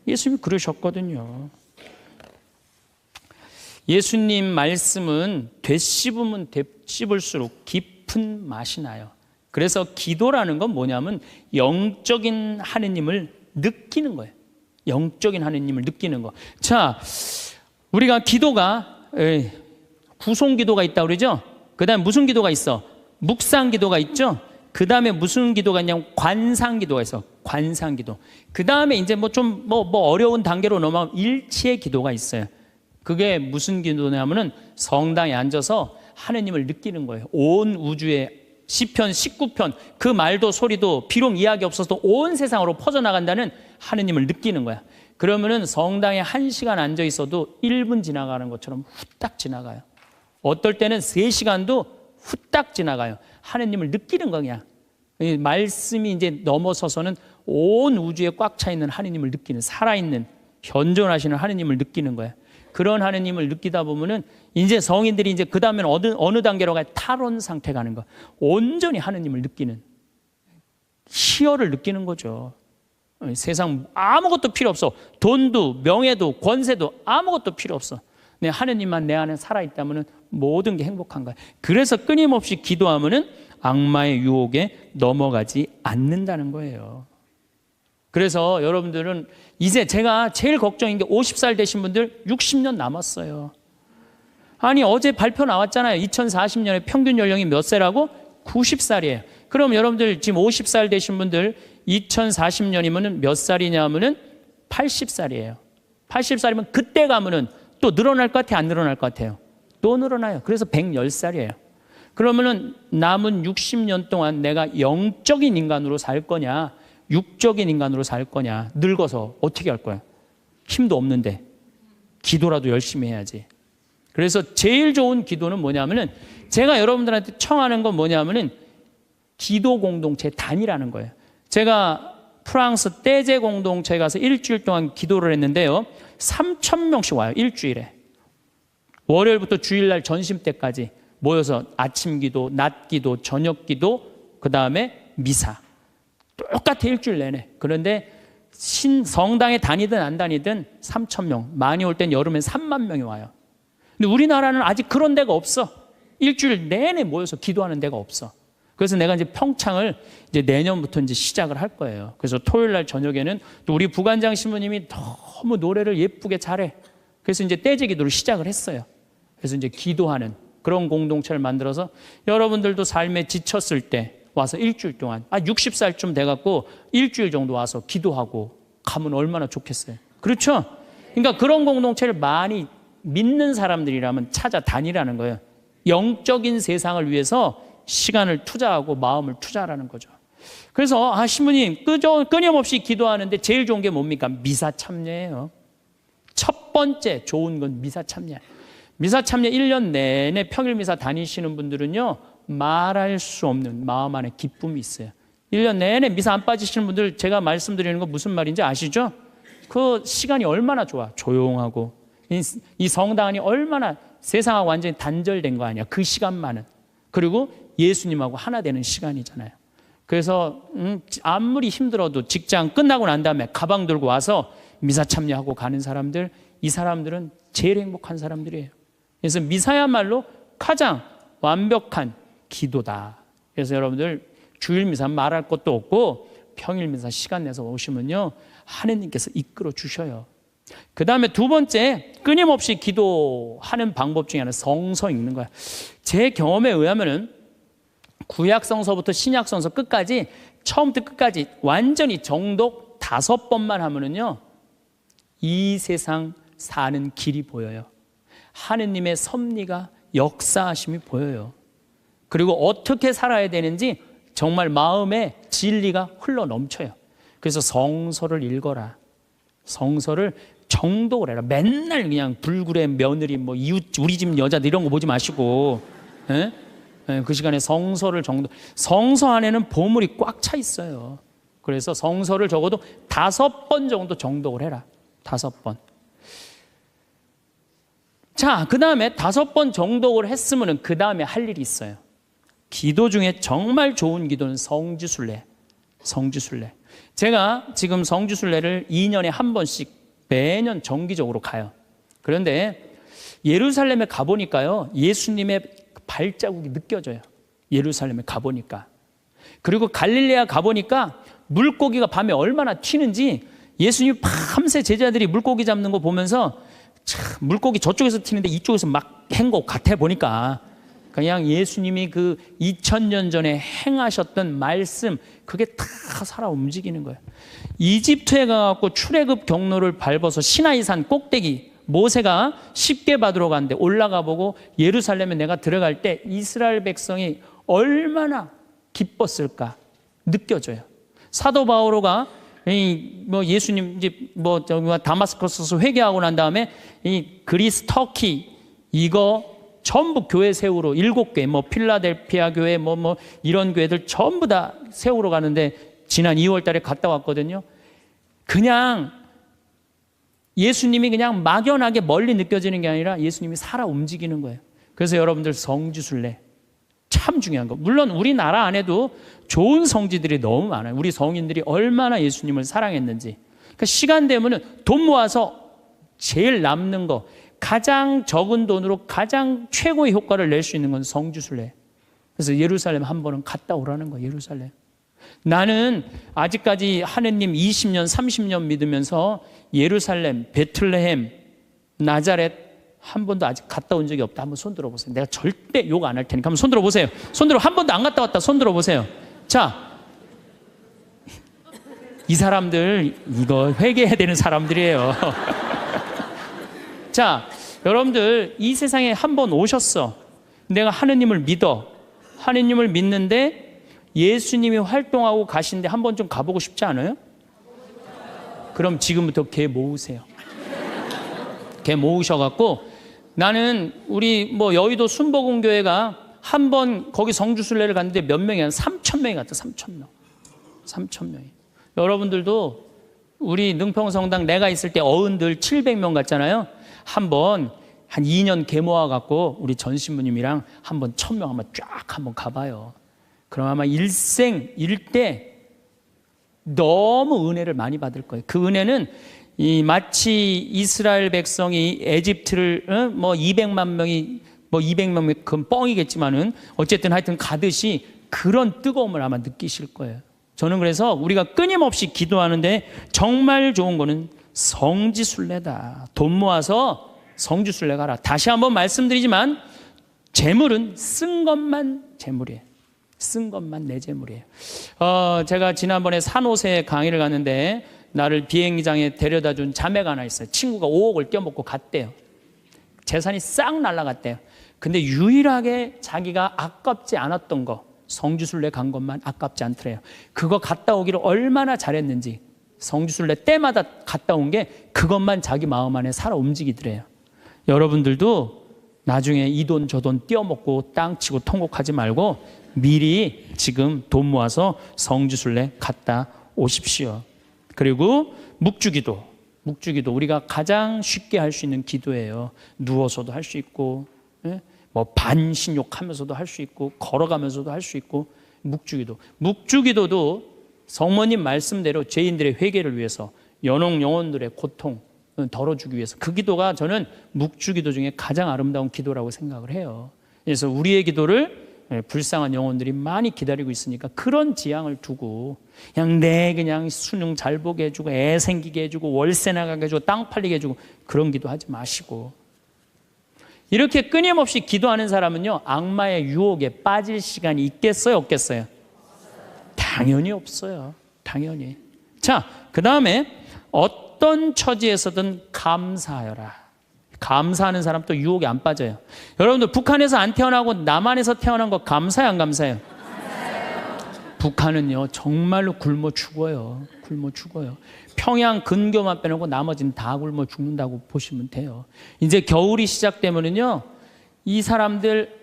예수님이 그러셨거든요. 예수님 말씀은 되씹으면 되씹을수록 깊은 맛이 나요. 그래서 기도라는 건 뭐냐면 영적인 하느님을 느끼는 거예요. 영적인 하느님을 느끼는 거. 자, 우리가 기도가 구송 기도가 있다고 그러죠? 그 다음에 무슨 기도가 있어? 묵상 기도가 있죠? 그 다음에 무슨 기도가 있냐면 관상 기도가 있어. 관상 기도. 그 다음에 이제 뭐 어려운 단계로 넘어가면 일치의 기도가 있어요. 그게 무슨 기도냐면은 성당에 앉아서 하느님을 느끼는 거예요. 온 우주에 시편 19편 그 말도 소리도 비록 이야기 없어도 온 세상으로 퍼져나간다는 하느님을 느끼는 거야. 그러면은 성당에 1시간 앉아 있어도 1분 지나가는 것처럼 후딱 지나가요. 어떨 때는 3시간도 후딱 지나가요. 하느님을 느끼는 거냐. 말씀이 이제 넘어서서는 온 우주에 꽉 차 있는 하느님을 느끼는, 살아있는 현존하시는 하느님을 느끼는 거야. 그런 하느님을 느끼다 보면은 이제 성인들이 이제 그 다음에는 어느 단계로 가요? 탈원 상태 가는 거. 온전히 하느님을 느끼는, 희열을 느끼는 거죠. 세상 아무것도 필요 없어. 돈도 명예도 권세도 아무것도 필요 없어. 내 하느님만 내 안에 살아있다면 모든 게 행복한 거야. 그래서 끊임없이 기도하면은 악마의 유혹에 넘어가지 않는다는 거예요. 그래서 여러분들은 이제 제가 제일 걱정인 게 50살 되신 분들 60년 남았어요. 아니 어제 발표 나왔잖아요. 2040년에 평균 연령이 몇 세라고? 90살이에요. 그럼 여러분들 지금 50살 되신 분들 2040년이면 몇 살이냐 하면은 80살이에요. 80살이면 그때 가면은 또 늘어날 것 같아요? 안 늘어날 것 같아요? 또 늘어나요. 그래서 110살이에요. 그러면은 남은 60년 동안 내가 영적인 인간으로 살 거냐, 육적인 인간으로 살 거냐, 늙어서 어떻게 할 거야? 힘도 없는데 기도라도 열심히 해야지. 그래서 제일 좋은 기도는 뭐냐면은 제가 여러분들한테 청하는 건 뭐냐면은 기도 공동체 단위라는 거예요. 제가 프랑스 떼제 공동체에 가서 일주일 동안 기도를 했는데요. 3,000명씩 와요. 일주일에. 월요일부터 주일날 점심 때까지 모여서 아침 기도, 낮 기도, 저녁 기도, 그 다음에 미사. 똑같아 일주일 내내. 그런데 성당에 다니든 안 다니든 3,000명. 많이 올 땐 여름엔 3만 명이 와요. 근데 우리나라는 아직 그런 데가 없어. 일주일 내내 모여서 기도하는 데가 없어. 그래서 내가 이제 평창을 이제 내년부터 이제 시작을 할 거예요. 그래서 토요일 날 저녁에는 또 우리 부관장 신부님이 너무 노래를 예쁘게 잘해. 그래서 이제 떼제 기도를 시작을 했어요. 그래서 이제 기도하는 그런 공동체를 만들어서 여러분들도 삶에 지쳤을 때 와서 일주일 동안 60살쯤 돼갖고 일주일 정도 와서 기도하고 가면 얼마나 좋겠어요. 그렇죠? 그러니까 그런 공동체를 많이 믿는 사람들이라면 찾아다니라는 거예요. 영적인 세상을 위해서 시간을 투자하고 마음을 투자하라는 거죠. 그래서 신부님 끊임없이 기도하는데 제일 좋은 게 뭡니까? 미사 참여예요. 첫 번째 좋은 건 미사 참여. 미사 참여 1년 내내 평일 미사 다니시는 분들은요, 말할 수 없는 마음 안에 기쁨이 있어요. 1년 내내 미사 안 빠지시는 분들 제가 말씀드리는 거 무슨 말인지 아시죠? 그 시간이 얼마나 좋아. 조용하고 이 성당 안이 얼마나 세상하고 완전히 단절된 거 아니야. 그 시간만은. 그리고 예수님하고 하나 되는 시간이잖아요. 그래서 아무리 힘들어도 직장 끝나고 난 다음에 가방 들고 와서 미사 참여하고 가는 사람들, 이 사람들은 제일 행복한 사람들이에요. 그래서 미사야말로 가장 완벽한 기도다. 그래서 여러분들 주일 미사 말할 것도 없고 평일 미사 시간 내서 오시면요, 하느님께서 이끌어 주셔요. 그 다음에 두 번째, 끊임없이 기도하는 방법 중에 하나는 성서 읽는 거야. 제 경험에 의하면은 구약성서부터 신약성서 끝까지, 처음부터 끝까지 완전히 정독 5번만 하면은요, 이 세상 사는 길이 보여요. 하느님의 섭리가, 역사하심이 보여요. 그리고 어떻게 살아야 되는지 정말 마음에 진리가 흘러 넘쳐요. 그래서 성서를 읽어라. 성서를 정독을 해라. 맨날 그냥 불굴의 며느리, 뭐 이웃, 우리 집 여자들 이런 거 보지 마시고, 예? 그 시간에 성서를 정독. 성서 안에는 보물이 꽉 차 있어요. 그래서 성서를 적어도 5번 정도 정독을 해라. 5번. 자, 그 다음에 5번 정독을 했으면 그 다음에 할 일이 있어요. 기도 중에 정말 좋은 기도는 성지순례. 성지순례. 제가 지금 성지순례를 2년에 한 번씩 매년 정기적으로 가요. 그런데 예루살렘에 가보니까요, 예수님의 발자국이 느껴져요. 예루살렘에 가보니까. 그리고 갈릴레아 가보니까 물고기가 밤에 얼마나 튀는지, 예수님이 밤새 제자들이 물고기 잡는 거 보면서 참 물고기 저쪽에서 튀는데 이쪽에서 막 한 것 같아 보니까, 그냥 예수님이 그 2000년 전에 행하셨던 말씀, 그게 다 살아 움직이는 거예요. 이집트에 가갖고 출애굽 경로를 밟아서 시나이산 꼭대기, 모세가 십계 받으러 갔는데 올라가 보고 예루살렘에 내가 들어갈 때 이스라엘 백성이 얼마나 기뻤을까 느껴져요. 사도 바오로가 예수님 이제 다마스커스에서 회개하고 난 다음에 이 그리스, 터키 이거 전부 교회 세우러 7개, 필라델피아 교회, 이런 교회들 전부 다 세우러 가는데 지난 2월 달에 갔다 왔거든요. 그냥 예수님이 그냥 막연하게 멀리 느껴지는 게 아니라 예수님이 살아 움직이는 거예요. 그래서 여러분들 성지순례 참 중요한 거. 물론 우리나라 안에도 좋은 성지들이 너무 많아요. 우리 성인들이 얼마나 예수님을 사랑했는지. 그러니까 시간 되면은 돈 모아서 제일 남는 거, 가장 적은 돈으로 가장 최고의 효과를 낼 수 있는 건 성지순례. 그래서 예루살렘 한 번은 갔다 오라는 거예요. 예루살렘. 나는 아직까지 하느님 20년, 30년 믿으면서 예루살렘, 베틀레헴, 나자렛 한 번도 아직 갔다 온 적이 없다. 한번 손 들어보세요. 내가 절대 욕 안 할 테니까 한번 손 들어보세요. 손 들어. 한 번도 안 갔다 왔다. 손 들어보세요. 자, 이 사람들 이거 회개해야 되는 사람들이에요. 자, 여러분들 이 세상에 한 번 오셨어. 내가 하느님을 믿어. 하느님을 믿는데 예수님이 활동하고 가시는데 한 번 좀 가보고 싶지 않아요? 그럼 지금부터 개 모으세요. 개 모으셔갖고, 나는 우리 여의도 순복음교회가 한 번 거기 성주순례를 갔는데 몇 명이 한 3,000명이 갔다. 3,000명. 3,000명이. 여러분들도 우리 능평성당 내가 있을 때 어른들 700명 갔잖아요. 한번 한 2년 개 모아갖고 우리 전 신부님이랑 한번 1,000명 한번 쫙 한번 가봐요. 그럼 아마 일생 일대 너무 은혜를 많이 받을 거예요. 그 은혜는 마치 이스라엘 백성이 에집트를 200만 명이 뭐 200명만큼 뻥이겠지만은 어쨌든 하여튼 가듯이 그런 뜨거움을 아마 느끼실 거예요. 저는 그래서 우리가 끊임없이 기도하는데 정말 좋은 거는 성지순례다. 돈 모아서 성지순례 가라. 다시 한번 말씀드리지만 재물은 쓴 것만 재물이에요. 쓴 것만 내 재물이에요. 제가 지난번에 산호세 강의를 갔는데 나를 비행장에 데려다 준 자매가 하나 있어요. 친구가 5억을 떼어먹고 갔대요. 재산이 싹 날아갔대요. 근데 유일하게 자기가 아깝지 않았던 거, 성지순례 간 것만 아깝지 않더래요. 그거 갔다 오기를 얼마나 잘했는지, 성지순례 때마다 갔다 온 게 그것만 자기 마음 안에 살아 움직이더래요. 여러분들도 나중에 이 돈 저 돈 떼어먹고 땅 치고 통곡하지 말고 미리 지금 돈 모아서 성지순례 갔다 오십시오. 그리고 묵주기도 우리가 가장 쉽게 할 수 있는 기도예요. 누워서도 할 수 있고, 뭐 반신욕하면서도 할 수 있고, 걸어가면서도 할 수 있고. 묵주기도도 성모님 말씀대로 죄인들의 회개를 위해서, 연옥 영혼들의 고통 덜어주기 위해서, 그 기도가 저는 묵주기도 중에 가장 아름다운 기도라고 생각을 해요. 그래서 우리의 기도를 불쌍한 영혼들이 많이 기다리고 있으니까 그런 지향을 두고 그냥 수능 잘 보게 해주고 애 생기게 해주고 월세 나가게 해주고 땅 팔리게 해주고 그런 기도하지 마시고, 이렇게 끊임없이 기도하는 사람은요 악마의 유혹에 빠질 시간이 있겠어요 없겠어요? 당연히 없어요. 당연히. 자, 그 다음에 어떤 처지에서든 감사하여라. 감사하는 사람 또 유혹에 안 빠져요. 여러분들 북한에서 안 태어나고 남한에서 태어난 거 감사해요 안 감사해요? 북한은요 정말로 굶어 죽어요. 평양 근교만 빼놓고 나머지는 다 굶어 죽는다고 보시면 돼요. 이제 겨울이 시작되면은요 이 사람들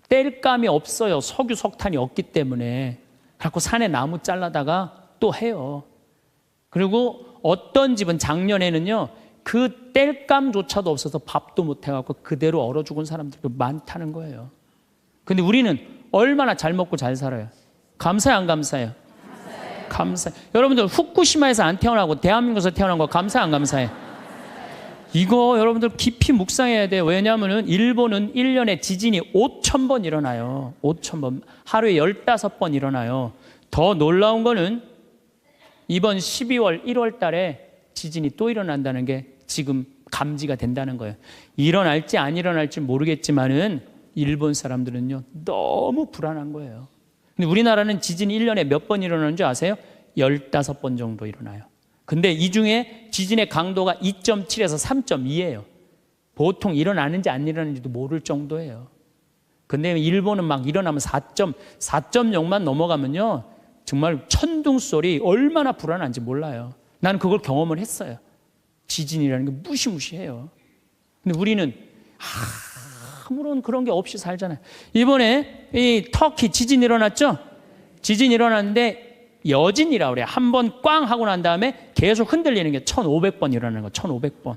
뗄감이 없어요. 석유 석탄이 없기 때문에. 그래서 산에 나무 잘라다가 또 해요. 그리고 어떤 집은 작년에는요 그 뗄감조차도 없어서 밥도 못 해갖고 그대로 얼어 죽은 사람들도 많다는 거예요. 근데 우리는 얼마나 잘 먹고 잘 살아요. 감사해요 안 감사해요? 감사해요. 여러분들 후쿠시마에서 안 태어나고 대한민국에서 태어난 거 감사해 안 감사해? 이거 여러분들 깊이 묵상해야 돼요. 왜냐하면 일본은 1년에 지진이 5,000번 일어나요. 5,000번. 하루에 15번 일어나요. 더 놀라운 거는 이번 12월 1월 달에 지진이 또 일어난다는 게 지금 감지가 된다는 거예요. 일어날지 안 일어날지 모르겠지만은 일본 사람들은요 너무 불안한 거예요. 근데 우리나라는 지진이 1년에 몇 번 일어나는 줄 아세요? 15번 정도 일어나요. 근데 이 중에 지진의 강도가 2.7에서 3.2예요. 보통 일어나는지 안 일어나는지도 모를 정도예요. 근데 일본은 막 일어나면 4.0만 넘어가면요 정말 천둥 소리 얼마나 불안한지 몰라요. 나는 그걸 경험을 했어요. 지진이라는 게 무시무시해요. 근데 우리는 아무런 그런 게 없이 살잖아요. 이번에 이 터키 지진 일어났죠? 지진 일어났는데 여진이라고 그래요. 한 번 꽝 하고 난 다음에 계속 흔들리는 게 1,500번 일어나는 거. 1,500번.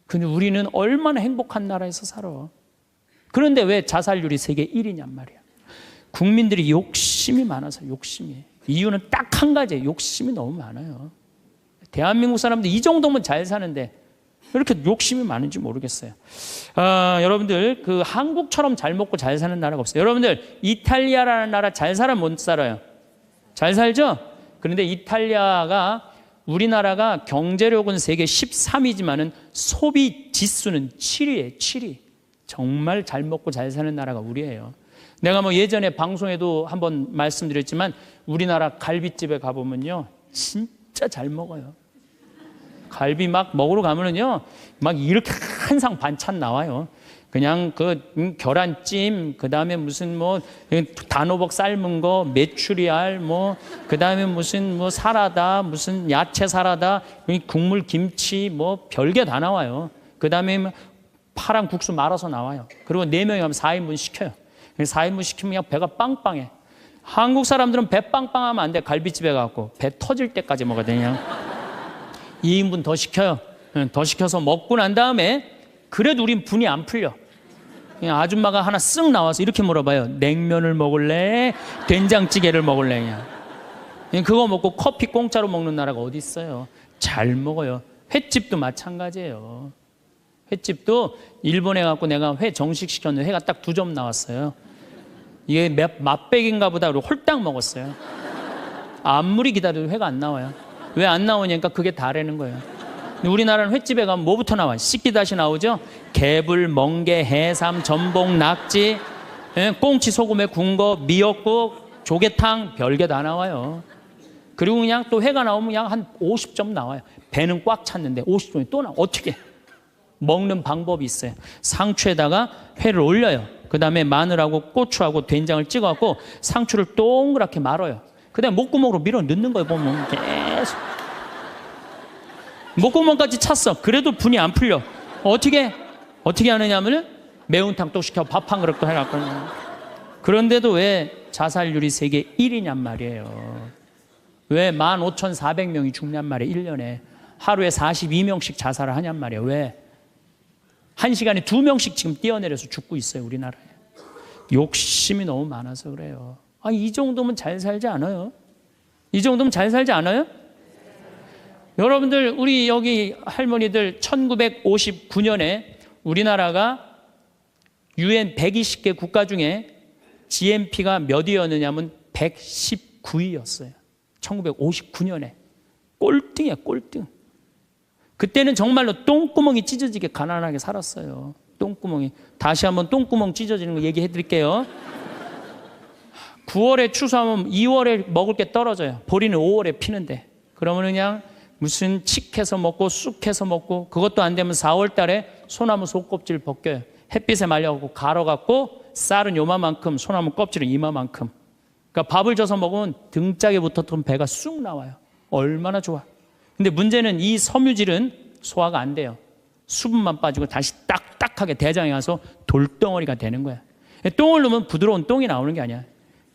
근데 우리는 얼마나 행복한 나라에서 살아. 그런데 왜 자살률이 세계 1위냔 말이야. 국민들이 욕심이 많아서. 욕심이. 이유는 딱 한 가지예요. 욕심이 너무 많아요. 대한민국 사람들 이 정도면 잘 사는데 왜 이렇게 욕심이 많은지 모르겠어요. 여러분들 그 한국처럼 잘 먹고 잘 사는 나라가 없어요. 여러분들 이탈리아라는 나라 잘 살아 못 살아요? 잘 살죠? 그런데 이탈리아가 우리나라가 경제력은 세계 13위지만은 소비 지수는 7위예요. 7위. 정말 잘 먹고 잘 사는 나라가 우리예요. 내가 뭐 예전에 방송에도 한번 말씀드렸지만 우리나라 갈비집에 가보면요 진짜 잘 먹어요. 갈비 막 먹으러 가면은요 막 이렇게 한 상 반찬 나와요. 그냥 그 계란찜, 그 다음에 무슨 뭐 단호박 삶은 거, 메추리알, 뭐 그 다음에 무슨 뭐 사라다, 무슨 야채 사라다, 국물 김치, 뭐 별게 다 나와요. 그 다음에 파란 국수 말아서 나와요. 그리고 4명이 가면 4인분 시켜요. 4인분 시키면 그냥 배가 빵빵해. 한국 사람들은 배 빵빵하면 안 돼. 갈비집에 가고 배 터질 때까지 먹어야 되냐. 2인분 더 시켜요. 더 시켜서 먹고 난 다음에 그래도 우린 분이 안 풀려. 그냥 아줌마가 하나 쓱 나와서 이렇게 물어봐요. 냉면을 먹을래? 된장찌개를 먹을래? 그냥 그거 먹고 커피 공짜로 먹는 나라가 어디 있어요. 잘 먹어요. 횟집도 마찬가지예요. 횟집도 일본에 갖고 내가 회 정식 시켰는데 회가 딱 2점 나왔어요. 이게 맛백인가 보다 그러고 홀딱 먹었어요. 아무리 기다려도 회가 안 나와요. 왜 안 나오냐니까 그게 다라는 거예요. 근데 우리나라는 횟집에 가면 뭐부터 나와요? 씻기다시 나오죠? 개불, 멍게, 해삼, 전복, 낙지, 꽁치 소금에 구운 거, 미역국, 조개탕, 별게 다 나와요. 그리고 그냥 또 회가 나오면 그냥 한 50점 나와요. 배는 꽉 찼는데 50점이 또 나와. 어떻게? 먹는 방법이 있어요. 상추에다가 회를 올려요. 그 다음에 마늘하고 고추하고 된장을 찍어갖고 상추를 동그랗게 말아요. 그 다음에 목구멍으로 밀어 넣는 거예요. 보면 계속 목구멍까지 찼어. 그래도 분이 안 풀려. 어떻게 하느냐면 매운탕 또 시켜 밥 한 그릇 또 해갖고. 그런데도 왜 자살률이 세계 1위냔 말이에요. 왜 15,400명이 죽냔 말이에요. 1년에 하루에 42명씩 자살을 하냔 말이에요. 왜? 1시간에 2명씩 지금 뛰어내려서 죽고 있어요. 우리나라에. 욕심이 너무 많아서 그래요. 이 정도면 잘 살지 않아요? 이 정도면 잘 살지 않아요? 여러분들, 우리 여기 할머니들 1959년에 우리나라가 UN 120개 국가 중에 GNP가 몇 위였느냐면 119위였어요. 1959년에. 꼴등이야, 꼴등. 그때는 정말로 똥구멍이 찢어지게 가난하게 살았어요. 똥구멍이. 다시 한번 똥구멍 찢어지는 거 얘기해 드릴게요. 9월에 추수하면 2월에 먹을 게 떨어져요. 보리는 5월에 피는데. 그러면 그냥 무슨 칡해서 먹고 쑥해서 먹고, 그것도 안 되면 4월 달에 소나무 속껍질 벗겨요. 햇빛에 말려갖고 갈아갖고 쌀은 요만큼, 소나무 껍질은 이만큼. 그러니까 밥을 져서 먹으면 등짝에 붙었던 배가 쑥 나와요. 얼마나 좋아. 근데 문제는 이 섬유질은 소화가 안 돼요. 수분만 빠지고 다시 딱딱하게 대장에 가서 돌덩어리가 되는 거야. 똥을 넣으면 부드러운 똥이 나오는 게 아니야.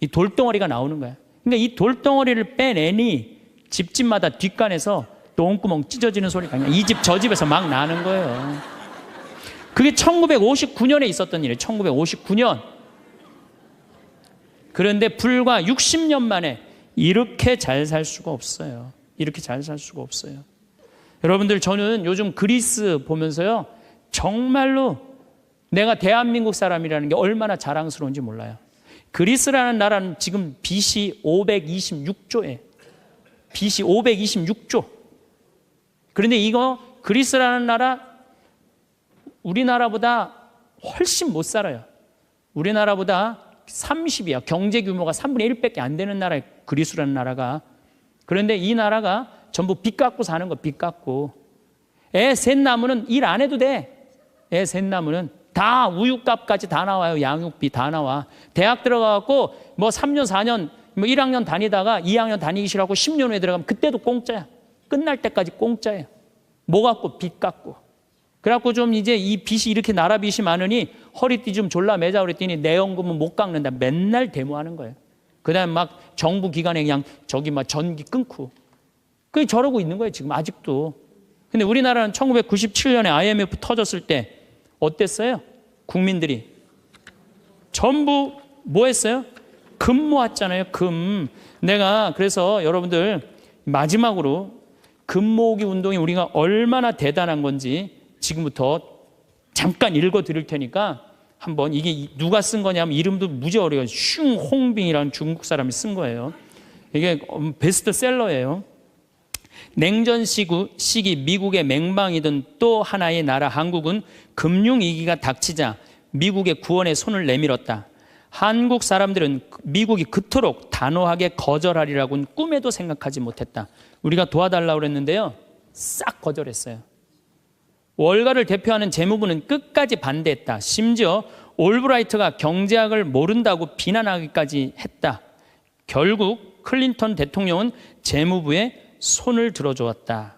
이 돌덩어리가 나오는 거야. 그러니까 이 돌덩어리를 빼내니 집집마다 뒷간에서 똥구멍 찢어지는 소리가 그냥 이 집 저 집에서 막 나는 거예요. 그게 1959년에 있었던 일이에요. 1959년. 그런데 불과 60년 만에 이렇게 잘 살 수가 없어요. 이렇게 잘 살 수가 없어요. 여러분들, 저는 요즘 그리스 보면서요, 정말로 내가 대한민국 사람이라는 게 얼마나 자랑스러운지 몰라요. 그리스라는 나라는 지금 BC 526조에 BC 526조. 그런데 이거 그리스라는 나라 우리나라보다 훨씬 못 살아요. 우리나라보다 30이야. 경제 규모가 3분의 1밖에 안 되는 나라에 그리스라는 나라가. 그런데 이 나라가 전부 빚 갖고 사는 거, 빚 갖고. 애 셋 나무는 일 안 해도 돼. 애 셋 나무는 다 우유값까지 다 나와요. 양육비 다 나와. 대학 들어가갖고 뭐 3년, 4년, 뭐 1학년 다니다가 2학년 다니기 싫어하고 10년 후에 들어가면 그때도 공짜야. 끝날 때까지 공짜예요. 뭐 갖고? 빚 갖고. 그래갖고 좀 이제 이 빚이 이렇게 나라 빚이 많으니 허리띠 좀 졸라 매자 그랬더니 내 연금은 못 깎는다. 맨날 데모하는 거예요. 그 다음에 막 정부 기관에 그냥 저기 막 전기 끊고. 그게 저러고 있는 거예요. 지금 아직도. 근데 우리나라는 1997년에 IMF 터졌을 때 어땠어요? 국민들이 전부 뭐 했어요? 금 모았잖아요. 금. 내가 그래서 여러분들 마지막으로 금 모으기 운동이 우리가 얼마나 대단한 건지 지금부터 잠깐 읽어 드릴 테니까 한번, 이게 누가 쓴 거냐면 이름도 무지 어려워요. 슝홍빙이라는 중국 사람이 쓴 거예요. 이게 베스트셀러예요. 냉전 시기 미국의 맹방이던 또 하나의 나라 한국은 금융위기가 닥치자 미국의 구원에 손을 내밀었다. 한국 사람들은 미국이 그토록 단호하게 거절하리라고는 꿈에도 생각하지 못했다. 우리가 도와달라고 그랬는데요, 싹 거절했어요. 월가를 대표하는 재무부는 끝까지 반대했다. 심지어 올브라이트가 경제학을 모른다고 비난하기까지 했다. 결국 클린턴 대통령은 재무부에 손을 들어주었다.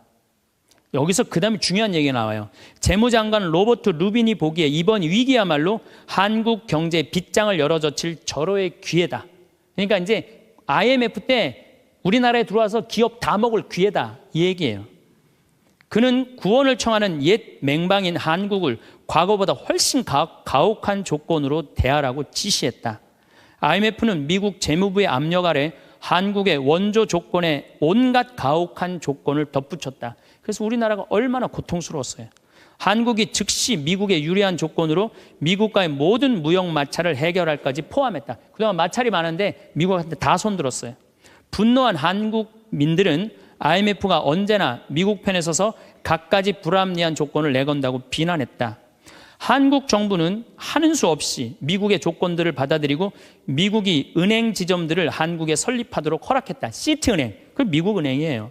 여기서 그 다음에 중요한 얘기가 나와요. 재무장관 로버트 루빈이 보기에 이번 위기야말로 한국 경제의 빗장을 열어젖힐 절호의 기회다. 그러니까 이제 IMF 때 우리나라에 들어와서 기업 다 먹을 기회다, 이 얘기예요. 그는 구원을 청하는 옛 맹방인 한국을 과거보다 훨씬 가혹한 조건으로 대하라고 지시했다. IMF는 미국 재무부의 압력 아래 한국의 원조 조건에 온갖 가혹한 조건을 덧붙였다. 그래서 우리나라가 얼마나 고통스러웠어요. 한국이 즉시 미국에 유리한 조건으로 미국과의 모든 무역 마찰을 해결할까지 포함했다. 그동안 마찰이 많은데 미국한테 다 손들었어요. 분노한 한국민들은 IMF가 언제나 미국 편에 서서 갖가지 불합리한 조건을 내건다고 비난했다. 한국 정부는 하는 수 없이 미국의 조건들을 받아들이고 미국이 은행 지점들을 한국에 설립하도록 허락했다. 시티은행, 그 미국 은행이에요.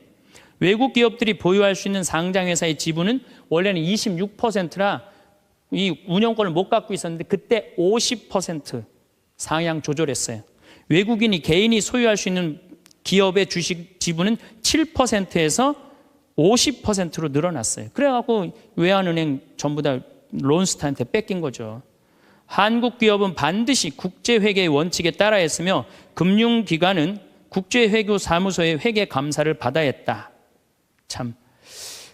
외국 기업들이 보유할 수 있는 상장회사의 지분은 원래는 26%라 이 운영권을 못 갖고 있었는데 그때 50% 상향 조절했어요. 외국인이 개인이 소유할 수 있는 기업의 주식 지분은 7%에서 50%로 늘어났어요. 그래갖고 외환은행 전부 다 론스타한테 뺏긴 거죠. 한국 기업은 반드시 국제회계의 원칙에 따라 했으며 금융기관은 국제회계사무소의 회계 감사를 받아야 했다. 참.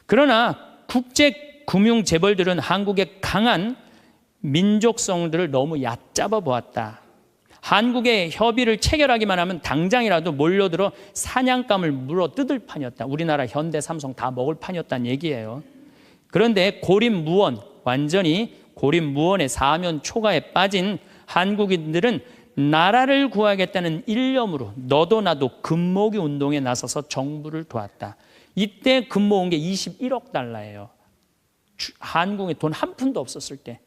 그러나 국제금융재벌들은 한국의 강한 민족성들을 너무 얕잡아 보았다. 한국의 협의를 체결하기만 하면 당장이라도 몰려들어 사냥감을 물어 뜯을 판이었다. 우리나라 현대, 삼성 다 먹을 판이었다는 얘기예요. 그런데 고립무원, 완전히 고립무원의 사면 초가에 빠진 한국인들은 나라를 구하겠다는 일념으로 너도 나도 금모기 운동에 나서서 정부를 도왔다. 이때 금모은 게 21억 달러예요. 한국에 돈 한 푼도 없었을 때.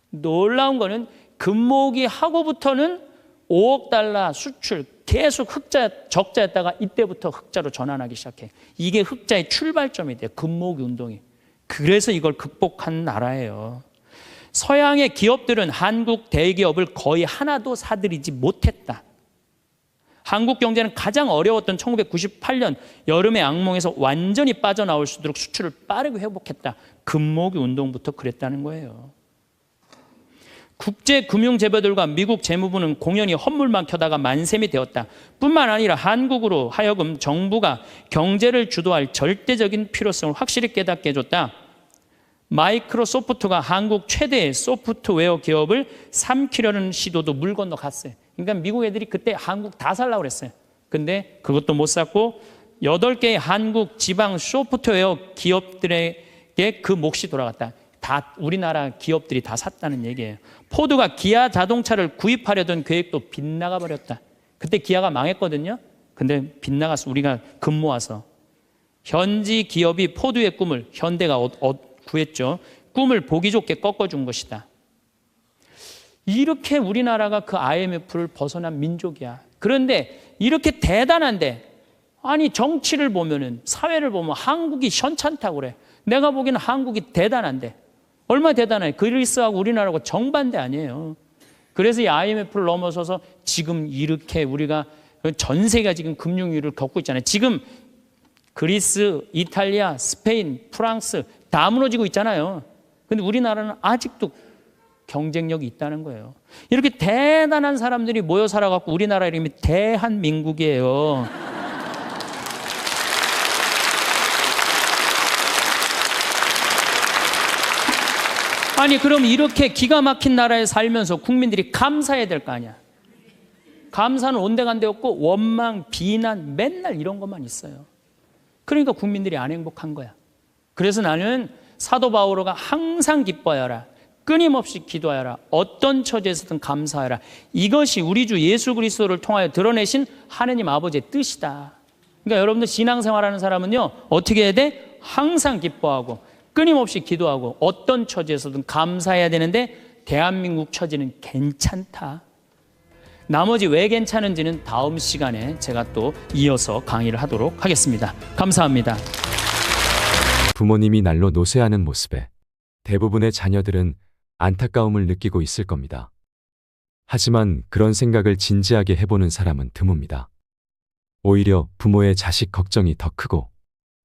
놀라운 거는 금모기 하고부터는 5억 달러 수출 계속 적자였다가 이때부터 흑자로 전환하기 시작해. 이게 흑자의 출발점이 돼요. 금모기 운동이. 그래서 이걸 극복한 나라예요. 서양의 기업들은 한국 대기업을 거의 하나도 사들이지 못했다. 한국 경제는 가장 어려웠던 1998년 여름의 악몽에서 완전히 빠져나올 수 있도록 수출을 빠르게 회복했다. 금모기 운동부터 그랬다는 거예요. 국제금융재벌들과 미국 재무부는 공연히 헛물만 켜다가 만셈이 되었다. 뿐만 아니라 한국으로 하여금 정부가 경제를 주도할 절대적인 필요성을 확실히 깨닫게 해줬다. 마이크로소프트가 한국 최대의 소프트웨어 기업을 삼키려는 시도도 물 건너 갔어요. 그러니까 미국 애들이 그때 한국 다 살라고 그랬어요. 근데 그것도 못 샀고 8개의 한국 지방 소프트웨어 기업들에게 그 몫이 돌아갔다. 다 우리나라 기업들이 다 샀다는 얘기예요. 포드가 기아 자동차를 구입하려던 계획도 빗나가 버렸다. 그때 기아가 망했거든요. 근데 빗나갔어. 우리가 금 모아서. 현지 기업이 포드의 꿈을 현대가 구했죠. 꿈을 보기 좋게 꺾어준 것이다. 이렇게 우리나라가 그 IMF를 벗어난 민족이야. 그런데 이렇게 대단한데 아니 정치를 보면은 사회를 보면 한국이 현찮다고 그래. 내가 보기에는 한국이 대단한데 얼마나 대단해. 그리스하고 우리나라하고 정반대 아니에요. 그래서 이 IMF를 넘어서서 지금 이렇게 우리가 전 세계가 지금 금융위기를 겪고 있잖아요. 지금 그리스, 이탈리아, 스페인, 프랑스 다 무너지고 있잖아요. 근데 우리나라는 아직도 경쟁력이 있다는 거예요. 이렇게 대단한 사람들이 모여 살아갖고 우리나라 이름이 대한민국이에요. 아니 그럼 이렇게 기가 막힌 나라에 살면서 국민들이 감사해야 될 거 아니야. 감사는 온데간데 없고 원망, 비난 맨날 이런 것만 있어요. 그러니까 국민들이 안 행복한 거야. 그래서 나는 사도 바오로가 항상 기뻐하여라. 끊임없이 기도하여라. 어떤 처지에서든 감사하여라. 이것이 우리 주 예수 그리스도를 통하여 드러내신 하느님 아버지의 뜻이다. 그러니까 여러분들 신앙생활하는 사람은요. 어떻게 해야 돼? 항상 기뻐하고 끊임없이 기도하고 어떤 처지에서든 감사해야 되는데 대한민국 처지는 괜찮다. 나머지 왜 괜찮은지는 다음 시간에 제가 또 이어서 강의를 하도록 하겠습니다. 감사합니다. 부모님이 날로 노쇠하는 모습에 대부분의 자녀들은 안타까움을 느끼고 있을 겁니다. 하지만 그런 생각을 진지하게 해보는 사람은 드뭅니다. 오히려 부모의 자식 걱정이 더 크고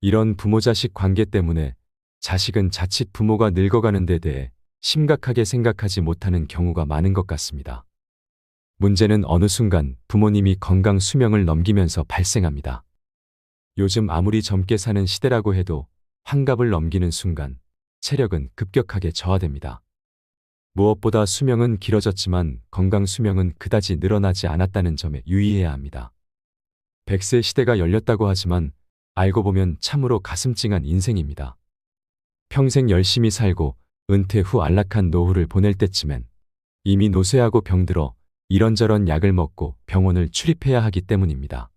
이런 부모-자식 관계 때문에 자식은 자칫 부모가 늙어가는 데 대해 심각하게 생각하지 못하는 경우가 많은 것 같습니다. 문제는 어느 순간 부모님이 건강 수명을 넘기면서 발생합니다. 요즘 아무리 젊게 사는 시대라고 해도 환갑을 넘기는 순간 체력은 급격하게 저하됩니다. 무엇보다 수명은 길어졌지만 건강 수명은 그다지 늘어나지 않았다는 점에 유의해야 합니다. 100세 시대가 열렸다고 하지만 알고 보면 참으로 가슴 찡한 인생입니다. 평생 열심히 살고 은퇴 후 안락한 노후를 보낼 때쯤엔 이미 노쇠하고 병들어 이런저런 약을 먹고 병원을 출입해야 하기 때문입니다.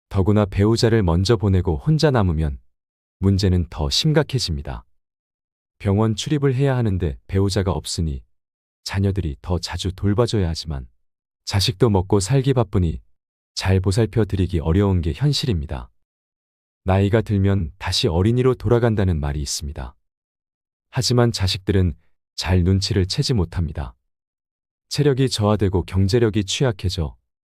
더구나 배우자를 먼저 보내고 혼자 남으면 문제는 더 심각해집니다. 병원 출입을 해야 하는데 배우자가 없으니 자녀들이 더 자주 돌봐줘야 하지만 자식도 먹고 살기 바쁘니 잘 보살펴 드리기 어려운 게 현실입니다. 나이가 들면 다시 어린이로 돌아간다는 말이 있습니다. 하지만 자식들은 잘 눈치를 채지 못합니다. 체력이 저하되고 경제력이 취약해져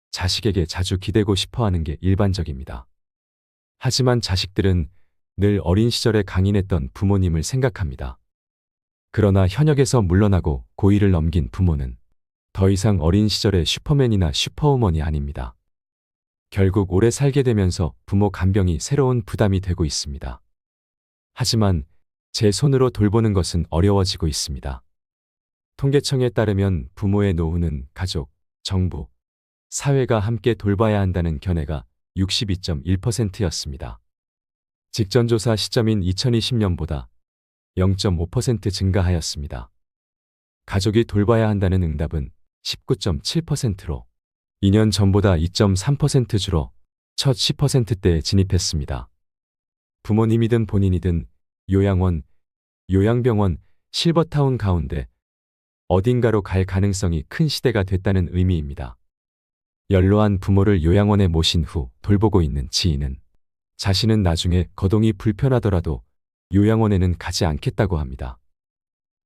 자식에게 자주 기대고 싶어 하는 게 일반적입니다. 하지만 자식들은 늘 어린 시절에 강인했던 부모님을 생각합니다. 그러나 현역에서 물러나고 고위를 넘긴 부모는 더 이상 어린 시절의 슈퍼맨이나 슈퍼우먼이 아닙니다. 결국 오래 살게 되면서 부모 간병이 새로운 부담이 되고 있습니다. 하지만 제 손으로 돌보는 것은 어려워지고 있습니다. 통계청에 따르면 부모의 노후는 가족, 정부, 사회가 함께 돌봐야 한다는 견해가 62.1%였습니다. 직전조사 시점인 2020년보다 0.5% 증가하였습니다. 가족이 돌봐야 한다는 응답은 19.7%로 2년 전보다 2.3% 줄어 첫 10%대에 진입했습니다. 부모님이든 본인이든 요양원, 요양병원, 실버타운 가운데 어딘가로 갈 가능성이 큰 시대가 됐다는 의미입니다. 연로한 부모를 요양원에 모신 후 돌보고 있는 지인은 자신은 나중에 거동이 불편하더라도 요양원에는 가지 않겠다고 합니다.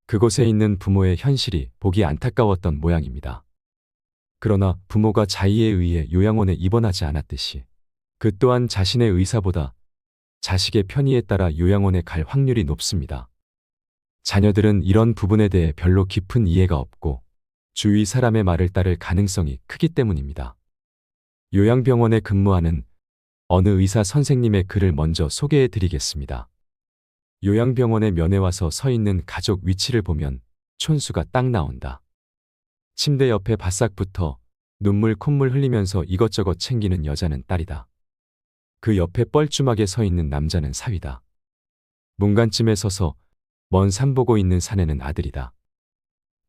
그곳에 있는 부모의 현실이 보기 안타까웠던 모양입니다. 그러나 부모가 자의에 의해 요양원에 입원하지 않았듯이 그 또한 자신의 의사보다 자식의 편의에 따라 요양원에 갈 확률이 높습니다. 자녀들은 이런 부분에 대해 별로 깊은 이해가 없고 주위 사람의 말을 따를 가능성이 크기 때문입니다. 요양병원에 근무하는 어느 의사 선생님의 글을 먼저 소개해 드리겠습니다. 요양병원에 면회 와서 서 있는 가족 위치를 보면 촌수가 딱 나온다. 침대 옆에 바싹 붙어 눈물 콧물 흘리면서 이것저것 챙기는 여자는 딸이다. 그 옆에 뻘쭘하게 서 있는 남자는 사위다. 문간쯤에 서서 먼 산 보고 있는 사내는 아들이다.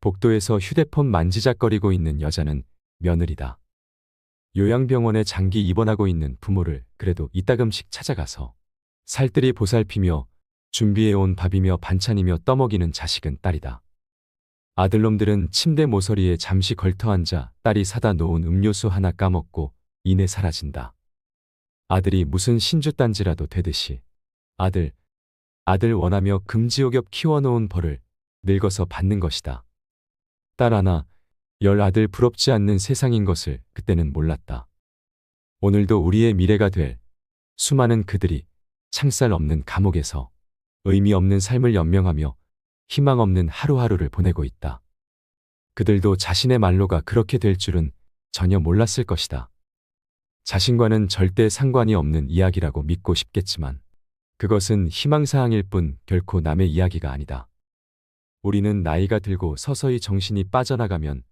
복도에서 휴대폰 만지작거리고 있는 여자는 며느리다. 요양병원에 장기 입원하고 있는 부모를 그래도 이따금씩 찾아가서 살뜰히 보살피며 준비해온 밥이며 반찬이며 떠먹이는 자식은 딸이다. 아들놈들은 침대 모서리에 잠시 걸터앉아 딸이 사다 놓은 음료수 하나 까먹고 이내 사라진다. 아들이 무슨 신주단지라도 되듯이 아들 원하며 금지옥엽 키워놓은 벌을 늙어서 받는 것이다. 딸 하나, 10 아들 부럽지 않는 세상인 것을 그때는 몰랐다. 오늘도 우리의 미래가 될 수많은 그들이 창살 없는 감옥에서 의미 없는 삶을 연명하며 희망 없는 하루하루를 보내고 있다. 그들도 자신의 말로가 그렇게 될 줄은 전혀 몰랐을 것이다. 자신과는 절대 상관이 없는 이야기라고 믿고 싶겠지만 그것은 희망사항일 뿐 결코 남의 이야기가 아니다. 우리는 나이가 들고 서서히 정신이 빠져나가면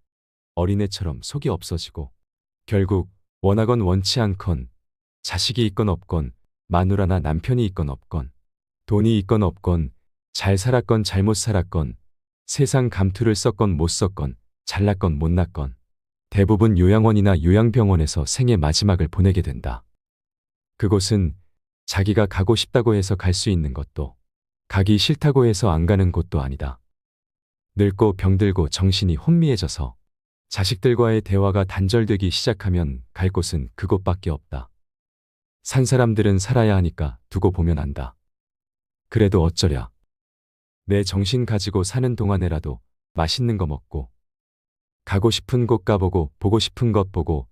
어린애처럼 속이 없어지고 결국 원하건 원치 않건 자식이 있건 없건 마누라나 남편이 있건 없건 돈이 있건 없건 잘 살았건 잘못 살았건 세상 감투를 썼건 못 썼건 잘났건 못났건 대부분 요양원이나 요양병원에서 생의 마지막을 보내게 된다. 그곳은 자기가 가고 싶다고 해서 갈 수 있는 것도 가기 싫다고 해서 안 가는 곳도 아니다. 늙고 병들고 정신이 혼미해져서 자식들과의 대화가 단절되기 시작하면 갈 곳은 그곳밖에 없다. 산 사람들은 살아야 하니까 두고 보면 안다. 그래도 어쩌랴. 내 정신 가지고 사는 동안에라도 맛있는 거 먹고 가고 싶은 곳 가보고 보고 싶은 것 보고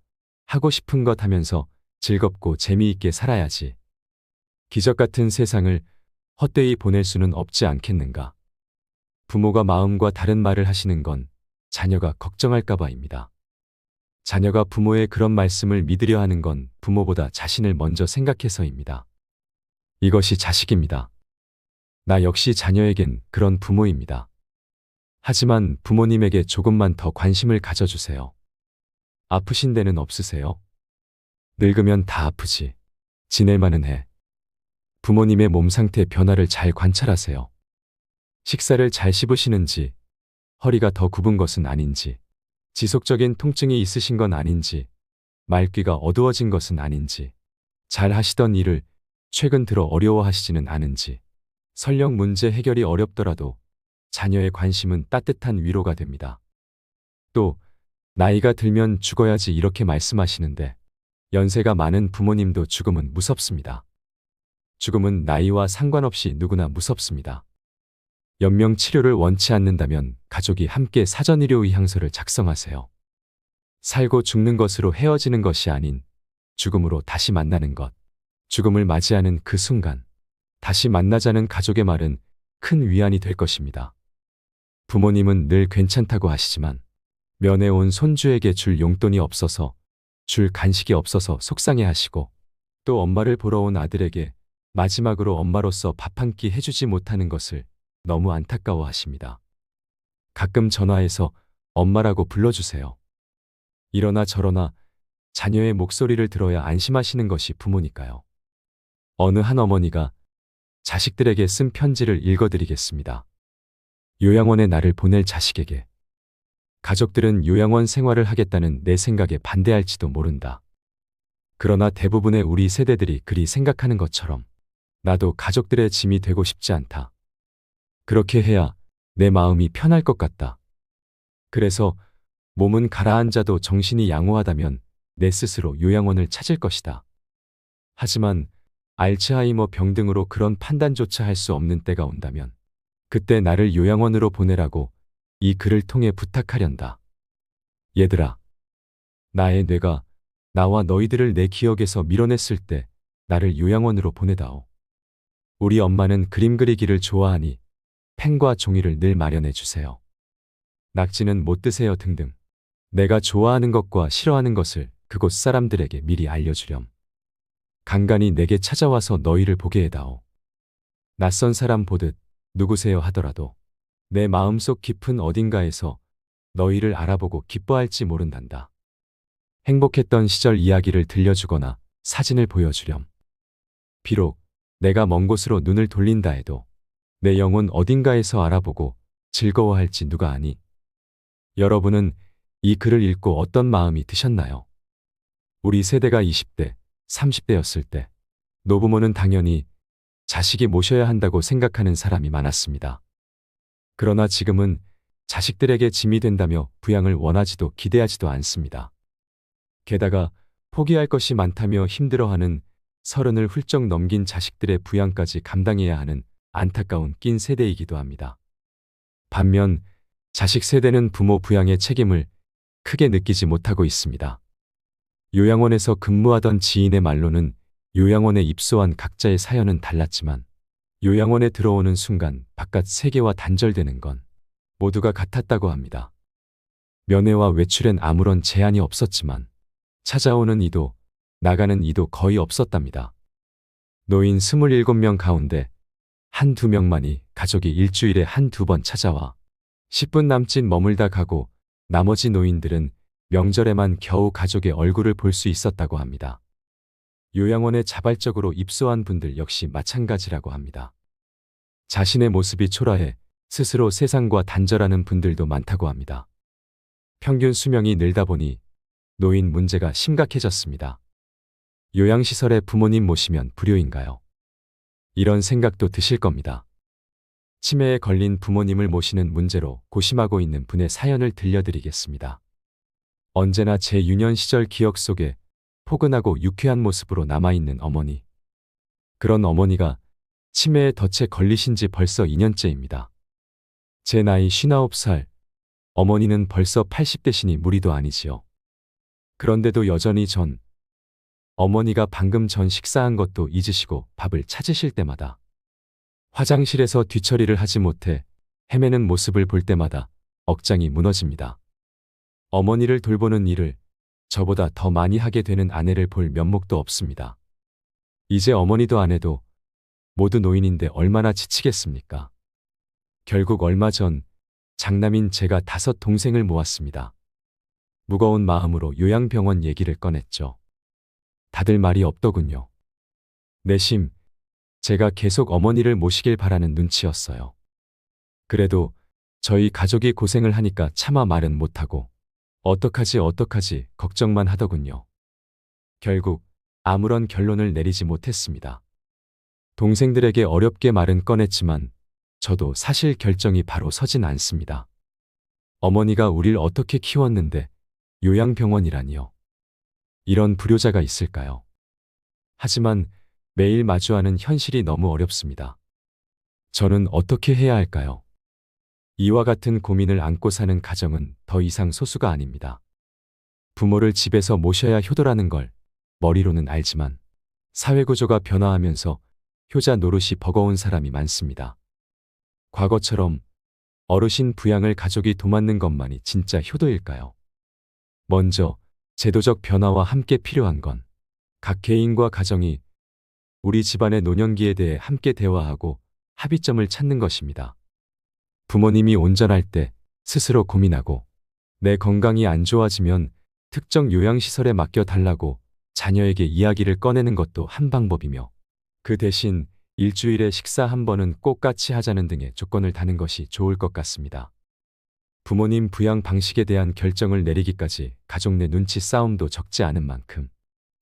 하고 싶은 것 하면서 즐겁고 재미있게 살아야지. 기적 같은 세상을 헛되이 보낼 수는 없지 않겠는가. 부모가 마음과 다른 말을 하시는 건 자녀가 걱정할까 봐입니다. 자녀가 부모의 그런 말씀을 믿으려 하는 건 부모보다 자신을 먼저 생각해서입니다. 이것이 자식입니다. 나 역시 자녀에겐 그런 부모입니다. 하지만 부모님에게 조금만 더 관심을 가져주세요. 아프신 데는 없으세요? 늙으면 다 아프지. 지낼만은 해. 부모님의 몸 상태 변화를 잘 관찰하세요. 식사를 잘 씹으시는지, 허리가 더 굽은 것은 아닌지, 지속적인 통증이 있으신 건 아닌지, 말귀가 어두워진 것은 아닌지, 잘 하시던 일을 최근 들어 어려워하시지는 않은지, 설령 문제 해결이 어렵더라도 자녀의 관심은 따뜻한 위로가 됩니다. 또 나이가 들면 죽어야지 이렇게 말씀하시는데 연세가 많은 부모님도 죽음은 무섭습니다. 죽음은 나이와 상관없이 누구나 무섭습니다. 연명 치료를 원치 않는다면 가족이 함께 사전의료의향서를 작성하세요. 살고 죽는 것으로 헤어지는 것이 아닌 죽음으로 다시 만나는 것, 죽음을 맞이하는 그 순간, 다시 만나자는 가족의 말은 큰 위안이 될 것입니다. 부모님은 늘 괜찮다고 하시지만 면회 온 손주에게 줄 용돈이 없어서, 줄 간식이 없어서 속상해 하시고, 또 엄마를 보러 온 아들에게 마지막으로 엄마로서 밥 한 끼 해주지 못하는 것을 너무 안타까워 하십니다. 가끔 전화해서 엄마라고 불러주세요. 이러나 저러나 자녀의 목소리를 들어야 안심하시는 것이 부모니까요. 어느 한 어머니가 자식들에게 쓴 편지를 읽어드리겠습니다. 요양원에 나를 보낼 자식에게. 가족들은 요양원 생활을 하겠다는 내 생각에 반대할지도 모른다. 그러나 대부분의 우리 세대들이 그리 생각하는 것처럼 나도 가족들의 짐이 되고 싶지 않다. 그렇게 해야 내 마음이 편할 것 같다. 그래서 몸은 가라앉아도 정신이 양호하다면 내 스스로 요양원을 찾을 것이다. 하지만 알츠하이머 병 등으로 그런 판단조차 할 수 없는 때가 온다면 그때 나를 요양원으로 보내라고 이 글을 통해 부탁하련다. 얘들아, 나의 뇌가 나와 너희들을 내 기억에서 밀어냈을 때 나를 요양원으로 보내다오. 우리 엄마는 그림 그리기를 좋아하니 펜과 종이를 늘 마련해 주세요. 낙지는 못 드세요 등등. 내가 좋아하는 것과 싫어하는 것을 그곳 사람들에게 미리 알려주렴. 간간히 내게 찾아와서 너희를 보게 해다오. 낯선 사람 보듯 누구세요 하더라도 내 마음속 깊은 어딘가에서 너희를 알아보고 기뻐할지 모른단다. 행복했던 시절 이야기를 들려주거나 사진을 보여주렴. 비록 내가 먼 곳으로 눈을 돌린다 해도 내 영혼 어딘가에서 알아보고 즐거워할지 누가 아니. 여러분은 이 글을 읽고 어떤 마음이 드셨나요? 우리 세대가 20대, 30대였을 때 노부모는 당연히 자식이 모셔야 한다고 생각하는 사람이 많았습니다. 그러나 지금은 자식들에게 짐이 된다며 부양을 원하지도 기대하지도 않습니다. 게다가 포기할 것이 많다며 힘들어하는 30을 훌쩍 넘긴 자식들의 부양까지 감당해야 하는 안타까운 낀 세대이기도 합니다. 반면 자식 세대는 부모 부양의 책임을 크게 느끼지 못하고 있습니다. 요양원에서 근무하던 지인의 말로는 요양원에 입소한 각자의 사연은 달랐지만 요양원에 들어오는 순간 바깥 세계와 단절되는 건 모두가 같았다고 합니다. 면회와 외출엔 아무런 제한이 없었지만 찾아오는 이도 나가는 이도 거의 없었답니다. 노인 27명 가운데 한두 명만이 가족이 일주일에 한두 번 찾아와 10분 남짓 머물다 가고 나머지 노인들은 명절에만 겨우 가족의 얼굴을 볼 수 있었다고 합니다. 요양원에 자발적으로 입소한 분들 역시 마찬가지라고 합니다. 자신의 모습이 초라해 스스로 세상과 단절하는 분들도 많다고 합니다. 평균 수명이 늘다 보니 노인 문제가 심각해졌습니다. 요양시설에 부모님 모시면 불효인가요? 이런 생각도 드실 겁니다. 치매에 걸린 부모님을 모시는 문제로 고심하고 있는 분의 사연을 들려드리겠습니다. 언제나 제 유년 시절 기억 속에 포근하고 유쾌한 모습으로 남아있는 어머니. 그런 어머니가 치매에 덫에 걸리신 지 벌써 2년째입니다. 제 나이 59살, 어머니는 벌써 80대시니 무리도 아니지요. 그런데도 여전히 어머니가 방금 전 식사한 것도 잊으시고 밥을 찾으실 때마다 화장실에서 뒤처리를 하지 못해 헤매는 모습을 볼 때마다 억장이 무너집니다. 어머니를 돌보는 일을 저보다 더 많이 하게 되는 아내를 볼 면목도 없습니다. 이제 어머니도 아내도 모두 노인인데 얼마나 지치겠습니까? 결국 얼마 전 장남인 제가 5 동생을 모았습니다. 무거운 마음으로 요양병원 얘기를 꺼냈죠. 다들 말이 없더군요. 내심 제가 계속 어머니를 모시길 바라는 눈치였어요. 그래도 저희 가족이 고생을 하니까 차마 말은 못하고 어떡하지 걱정만 하더군요. 결국 아무런 결론을 내리지 못했습니다. 동생들에게 어렵게 말은 꺼냈지만 저도 사실 결정이 바로 서진 않습니다. 어머니가 우릴 어떻게 키웠는데 요양병원이라니요. 이런 불효자가 있을까요? 하지만 매일 마주하는 현실이 너무 어렵습니다. 저는 어떻게 해야 할까요? 이와 같은 고민을 안고 사는 가정은 더 이상 소수가 아닙니다. 부모를 집에서 모셔야 효도라는 걸 머리로는 알지만 사회구조가 변화하면서 효자 노릇이 버거운 사람이 많습니다. 과거처럼 어르신 부양을 가족이 도맡는 것만이 진짜 효도일까요? 먼저 제도적 변화와 함께 필요한 건 각 개인과 가정이 우리 집안의 노년기에 대해 함께 대화하고 합의점을 찾는 것입니다. 부모님이 온전할 때 스스로 고민하고 내 건강이 안 좋아지면 특정 요양시설에 맡겨달라고 자녀에게 이야기를 꺼내는 것도 한 방법이며 그 대신 일주일에 식사 한 번은 꼭 같이 하자는 등의 조건을 다는 것이 좋을 것 같습니다. 부모님 부양 방식에 대한 결정을 내리기까지 가족 내 눈치 싸움도 적지 않은 만큼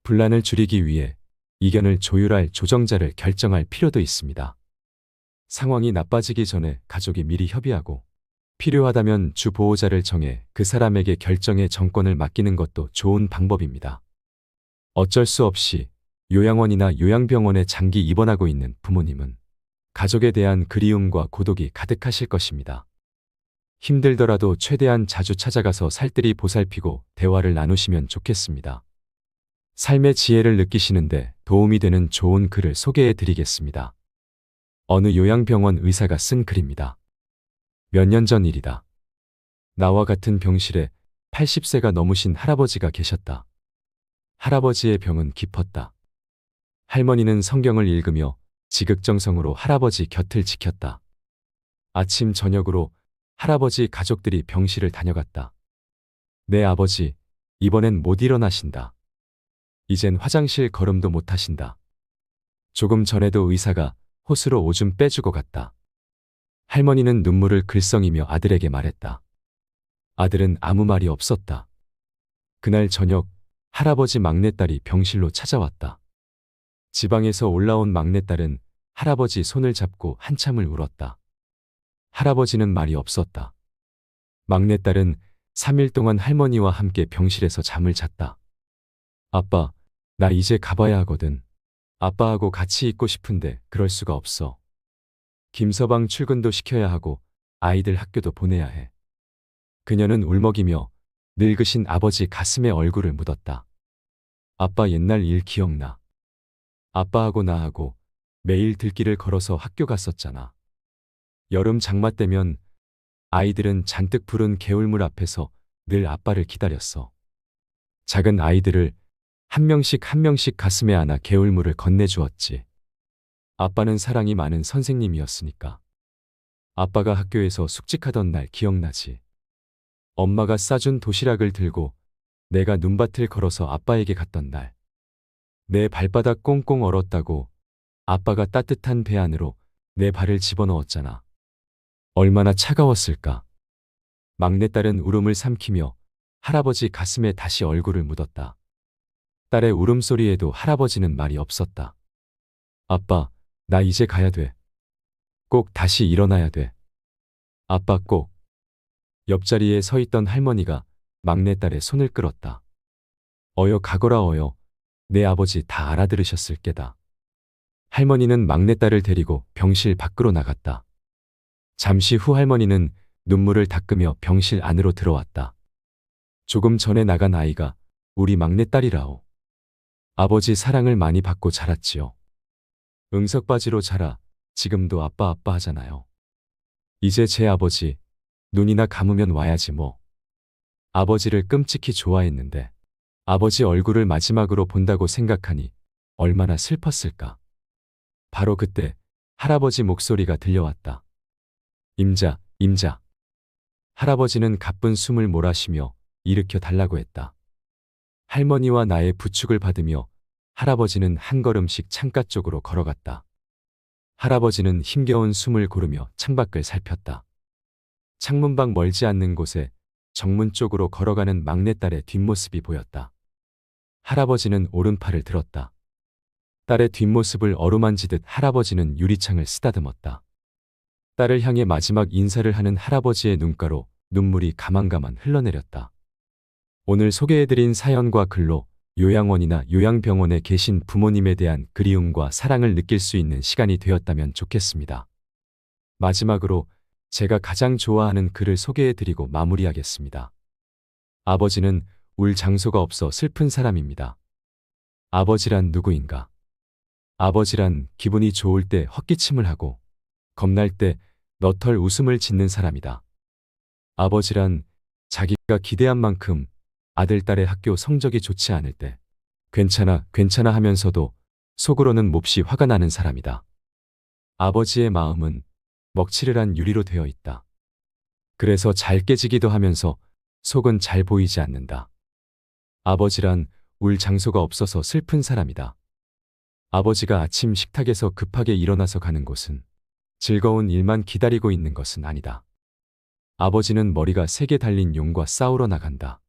분란을 줄이기 위해 이견을 조율할 조정자를 결정할 필요도 있습니다. 상황이 나빠지기 전에 가족이 미리 협의하고 필요하다면 주 보호자를 정해 그 사람에게 결정의 정권을 맡기는 것도 좋은 방법입니다. 어쩔 수 없이 요양원이나 요양병원에 장기 입원하고 있는 부모님은 가족에 대한 그리움과 고독이 가득하실 것입니다. 힘들더라도 최대한 자주 찾아가서 살뜰히 보살피고 대화를 나누시면 좋겠습니다. 삶의 지혜를 느끼시는데 도움이 되는 좋은 글을 소개해 드리겠습니다. 어느 요양병원 의사가 쓴 글입니다. 몇 년 전 일이다. 나와 같은 병실에 80세가 넘으신 할아버지가 계셨다. 할아버지의 병은 깊었다. 할머니는 성경을 읽으며 지극정성으로 할아버지 곁을 지켰다. 아침 저녁으로 할아버지 가족들이 병실을 다녀갔다. 내 아버지, 이번엔 못 일어나신다. 이젠 화장실 걸음도 못 하신다. 조금 전에도 의사가 호스로 오줌 빼주고 갔다. 할머니는 눈물을 글썽이며 아들에게 말했다. 아들은 아무 말이 없었다. 그날 저녁 할아버지 막내딸이 병실로 찾아왔다. 지방에서 올라온 막내딸은 할아버지 손을 잡고 한참을 울었다. 할아버지는 말이 없었다. 막내딸은 3일 동안 할머니와 함께 병실에서 잠을 잤다. 아빠, 나 이제 가봐야 하거든. 아빠하고 같이 있고 싶은데 그럴 수가 없어. 김서방 출근도 시켜야 하고 아이들 학교도 보내야 해. 그녀는 울먹이며 늙으신 아버지 가슴에 얼굴을 묻었다. 아빠 옛날 일 기억나. 아빠하고 나하고 매일 들길을 걸어서 학교 갔었잖아. 여름 장마 때면 아이들은 잔뜩 부른 개울물 앞에서 늘 아빠를 기다렸어. 작은 아이들을 한 명씩 가슴에 안아 개울물을 건네주었지. 아빠는 사랑이 많은 선생님이었으니까. 아빠가 학교에서 숙직하던 날 기억나지? 엄마가 싸준 도시락을 들고 내가 눈밭을 걸어서 아빠에게 갔던 날. 내 발바닥 꽁꽁 얼었다고 아빠가 따뜻한 배 안으로 내 발을 집어넣었잖아. 얼마나 차가웠을까. 막내딸은 울음을 삼키며 할아버지 가슴에 다시 얼굴을 묻었다. 딸의 울음소리에도 할아버지는 말이 없었다. 아빠, 나 이제 가야 돼. 꼭 다시 일어나야 돼. 아빠 꼭. 옆자리에 서 있던 할머니가 막내딸의 손을 끌었다. 어여 가거라 어여. 내 아버지 다 알아들으셨을 게다. 할머니는 막내딸을 데리고 병실 밖으로 나갔다. 잠시 후 할머니는 눈물을 닦으며 병실 안으로 들어왔다. 조금 전에 나간 아이가 우리 막내딸이라오. 아버지 사랑을 많이 받고 자랐지요. 응석바지로 자라 지금도 아빠 하잖아요. 이제 제 아버지 눈이나 감으면 와야지 뭐. 아버지를 끔찍히 좋아했는데 아버지 얼굴을 마지막으로 본다고 생각하니 얼마나 슬펐을까. 바로 그때 할아버지 목소리가 들려왔다. 임자, 임자. 할아버지는 가쁜 숨을 몰아쉬며 일으켜 달라고 했다. 할머니와 나의 부축을 받으며 할아버지는 한 걸음씩 창가 쪽으로 걸어갔다. 할아버지는 힘겨운 숨을 고르며 창밖을 살폈다. 창문 밖 멀지 않는 곳에 정문 쪽으로 걸어가는 막내딸의 뒷모습이 보였다. 할아버지는 오른팔을 들었다. 딸의 뒷모습을 어루만지듯 할아버지는 유리창을 쓰다듬었다. 딸을 향해 마지막 인사를 하는 할아버지의 눈가로 눈물이 가만가만 흘러내렸다. 오늘 소개해드린 사연과 글로 요양원이나 요양병원에 계신 부모님에 대한 그리움과 사랑을 느낄 수 있는 시간이 되었다면 좋겠습니다. 마지막으로 제가 가장 좋아하는 글을 소개해드리고 마무리하겠습니다. 아버지는 울 장소가 없어 슬픈 사람입니다. 아버지란 누구인가? 아버지란 기분이 좋을 때 헛기침을 하고 겁날 때 너털 웃음을 짓는 사람이다. 아버지란 자기가 기대한 만큼 아들, 딸의 학교 성적이 좋지 않을 때 괜찮아, 괜찮아 하면서도 속으로는 몹시 화가 나는 사람이다. 아버지의 마음은 먹칠을 유리로 되어 있다. 그래서 잘 깨지기도 하면서 속은 잘 보이지 않는다. 아버지란 울 장소가 없어서 슬픈 사람이다. 아버지가 아침 식탁에서 급하게 일어나서 가는 곳은 즐거운 일만 기다리고 있는 것은 아니다. 아버지는 머리가 세게 달린 용과 싸우러 나간다.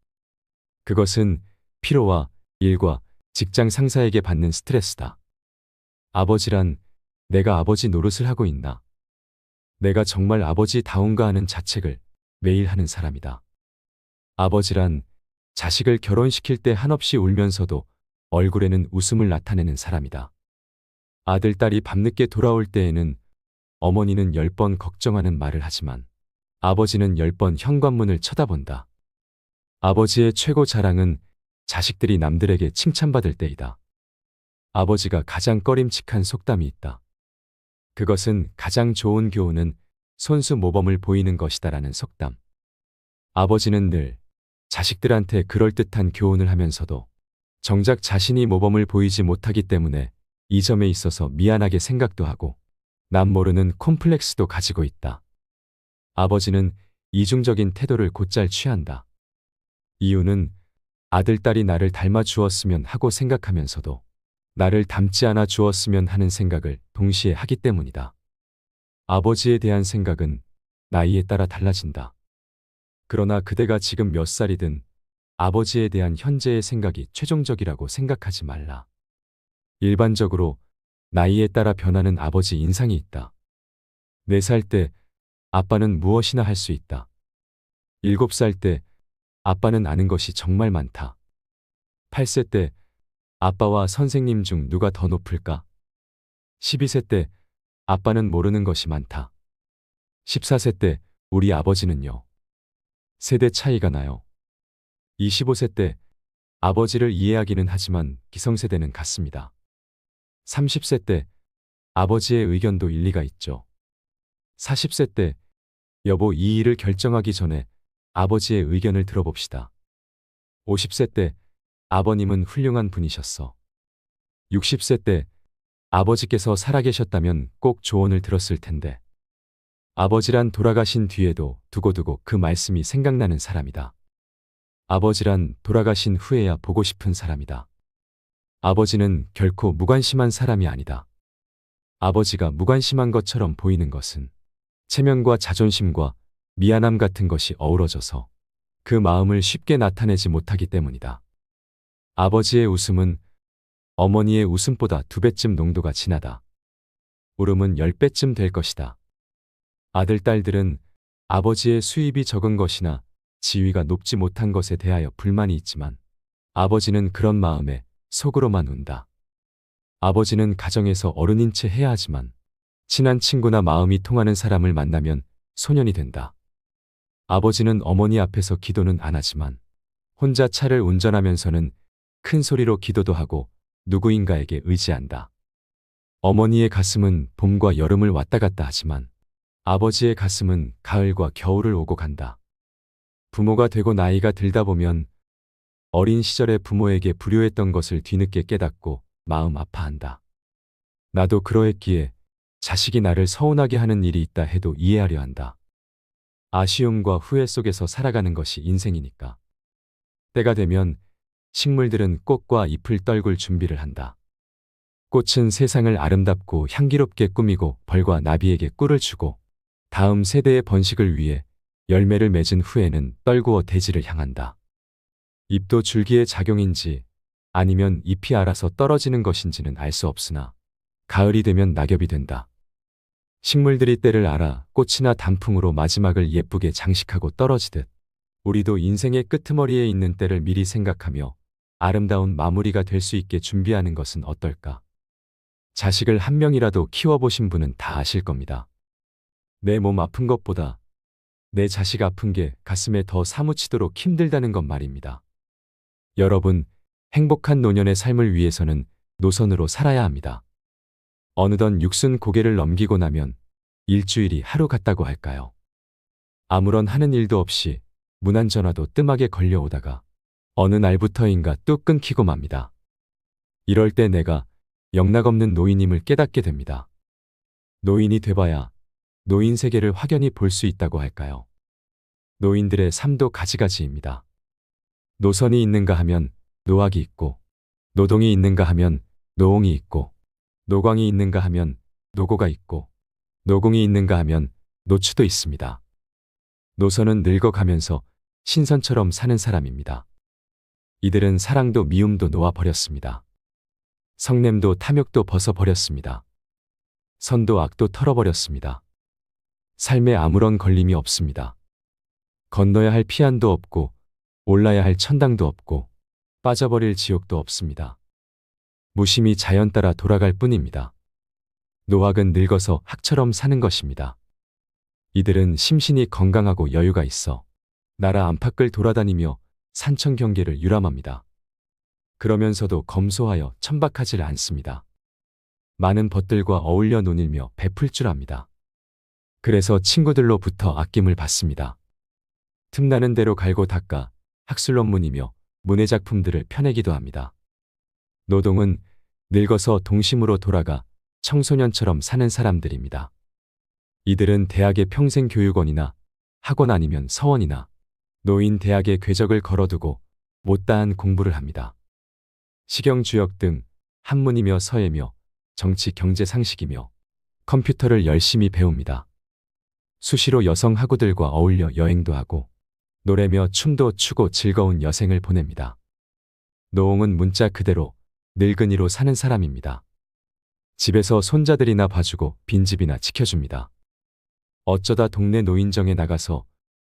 그것은 피로와 일과 직장 상사에게 받는 스트레스다. 아버지란 내가 아버지 노릇을 하고 있나? 내가 정말 아버지다운가 하는 자책을 매일 하는 사람이다. 아버지란 자식을 결혼시킬 때 한없이 울면서도 얼굴에는 웃음을 나타내는 사람이다. 아들, 딸이 밤늦게 돌아올 때에는 어머니는 10번 걱정하는 말을 하지만 아버지는 10번 현관문을 쳐다본다. 아버지의 최고 자랑은 자식들이 남들에게 칭찬받을 때이다. 아버지가 가장 꺼림칙한 속담이 있다. 그것은 가장 좋은 교훈은 손수 모범을 보이는 것이다라는 속담. 아버지는 늘 자식들한테 그럴듯한 교훈을 하면서도 정작 자신이 모범을 보이지 못하기 때문에 이 점에 있어서 미안하게 생각도 하고 남 모르는 콤플렉스도 가지고 있다. 아버지는 이중적인 태도를 곧잘 취한다. 이유는 아들, 딸이 나를 닮아 주었으면 하고 생각하면서도 나를 닮지 않아 주었으면 하는 생각을 동시에 하기 때문이다. 아버지에 대한 생각은 나이에 따라 달라진다. 그러나 그대가 지금 몇 살이든 아버지에 대한 현재의 생각이 최종적이라고 생각하지 말라. 일반적으로 나이에 따라 변하는 아버지 인상이 있다. 4살 때 아빠는 무엇이나 할 수 있다. 7살 때 아빠는 아는 것이 정말 많다. 8세 때 아빠와 선생님 중 누가 더 높을까? 12세 때 아빠는 모르는 것이 많다. 14세 때 우리 아버지는요. 세대 차이가 나요. 25세 때 아버지를 이해하기는 하지만 기성세대는 같습니다. 30세 때 아버지의 의견도 일리가 있죠. 40세 때 여보 이 일을 결정하기 전에 아버지의 의견을 들어봅시다. 50세 때 아버님은 훌륭한 분이셨어. 60세 때 아버지께서 살아계셨다면 꼭 조언을 들었을 텐데. 아버지란 돌아가신 뒤에도 두고두고 그 말씀이 생각나는 사람이다. 아버지란 돌아가신 후에야 보고 싶은 사람이다. 아버지는 결코 무관심한 사람이 아니다. 아버지가 무관심한 것처럼 보이는 것은 체면과 자존심과 미안함 같은 것이 어우러져서 그 마음을 쉽게 나타내지 못하기 때문이다. 아버지의 웃음은 어머니의 웃음보다 2배쯤 농도가 진하다. 울음은 10배쯤 될 것이다. 아들, 딸들은 아버지의 수입이 적은 것이나 지위가 높지 못한 것에 대하여 불만이 있지만 아버지는 그런 마음에 속으로만 운다. 아버지는 가정에서 어른인 채 해야 하지만 친한 친구나 마음이 통하는 사람을 만나면 소년이 된다. 아버지는 어머니 앞에서 기도는 안 하지만 혼자 차를 운전하면서는 큰 소리로 기도도 하고 누구인가에게 의지한다. 어머니의 가슴은 봄과 여름을 왔다 갔다 하지만 아버지의 가슴은 가을과 겨울을 오고 간다. 부모가 되고 나이가 들다 보면 어린 시절에 부모에게 불효했던 것을 뒤늦게 깨닫고 마음 아파한다. 나도 그러했기에 자식이 나를 서운하게 하는 일이 있다 해도 이해하려 한다. 아쉬움과 후회 속에서 살아가는 것이 인생이니까. 때가 되면 식물들은 꽃과 잎을 떨굴 준비를 한다. 꽃은 세상을 아름답고 향기롭게 꾸미고 벌과 나비에게 꿀을 주고 다음 세대의 번식을 위해 열매를 맺은 후에는 떨구어 대지를 향한다. 잎도 줄기의 작용인지 아니면 잎이 알아서 떨어지는 것인지는 알 수 없으나 가을이 되면 낙엽이 된다. 식물들이 때를 알아 꽃이나 단풍으로 마지막을 예쁘게 장식하고 떨어지듯 우리도 인생의 끄트머리에 있는 때를 미리 생각하며 아름다운 마무리가 될 수 있게 준비하는 것은 어떨까? 자식을 한 명이라도 키워보신 분은 다 아실 겁니다. 내 몸 아픈 것보다 내 자식 아픈 게 가슴에 더 사무치도록 힘들다는 것 말입니다. 여러분, 행복한 노년의 삶을 위해서는 노선으로 살아야 합니다. 어느덧 60 고개를 넘기고 나면 일주일이 하루 같다고 할까요? 아무런 하는 일도 없이 무난전화도 뜸하게 걸려오다가 어느 날부터인가 뚝 끊기고 맙니다. 이럴 때 내가 영락없는 노인임을 깨닫게 됩니다. 노인이 돼봐야 노인 세계를 확연히 볼 수 있다고 할까요? 노인들의 삶도 가지가지입니다. 노선이 있는가 하면 노학이 있고, 노동이 있는가 하면 노옹이 있고, 노광이 있는가 하면 노고가 있고, 노궁이 있는가 하면 노추도 있습니다. 노선은 늙어가면서 신선처럼 사는 사람입니다. 이들은 사랑도 미움도 놓아버렸습니다. 성냄도 탐욕도 벗어버렸습니다. 선도 악도 털어버렸습니다. 삶에 아무런 걸림이 없습니다. 건너야 할 피안도 없고 올라야 할 천당도 없고 빠져버릴 지옥도 없습니다. 무심히 자연 따라 돌아갈 뿐입니다. 노학은 늙어서 학처럼 사는 것입니다. 이들은 심신이 건강하고 여유가 있어 나라 안팎을 돌아다니며 산청 경계를 유람합니다. 그러면서도 검소하여 천박하지 않습니다. 많은 벗들과 어울려 논일며 베풀 줄 압니다. 그래서 친구들로부터 아낌을 받습니다. 틈나는 대로 갈고 닦아 학술 논문이며 문해작품들을 펴내기도 합니다. 노동은 늙어서 동심으로 돌아가 청소년처럼 사는 사람들입니다. 이들은 대학의 평생교육원이나 학원 아니면 서원이나 노인 대학의 궤적을 걸어두고 못다한 공부를 합니다. 식영주역 등 한문이며 서예며 정치 경제 상식이며 컴퓨터를 열심히 배웁니다. 수시로 여성 학우들과 어울려 여행도 하고 노래며 춤도 추고 즐거운 여생을 보냅니다. 노옹은 문자 그대로 늙은이로 사는 사람입니다. 집에서 손자들이나 봐주고 빈집이나 지켜줍니다. 어쩌다 동네 노인정에 나가서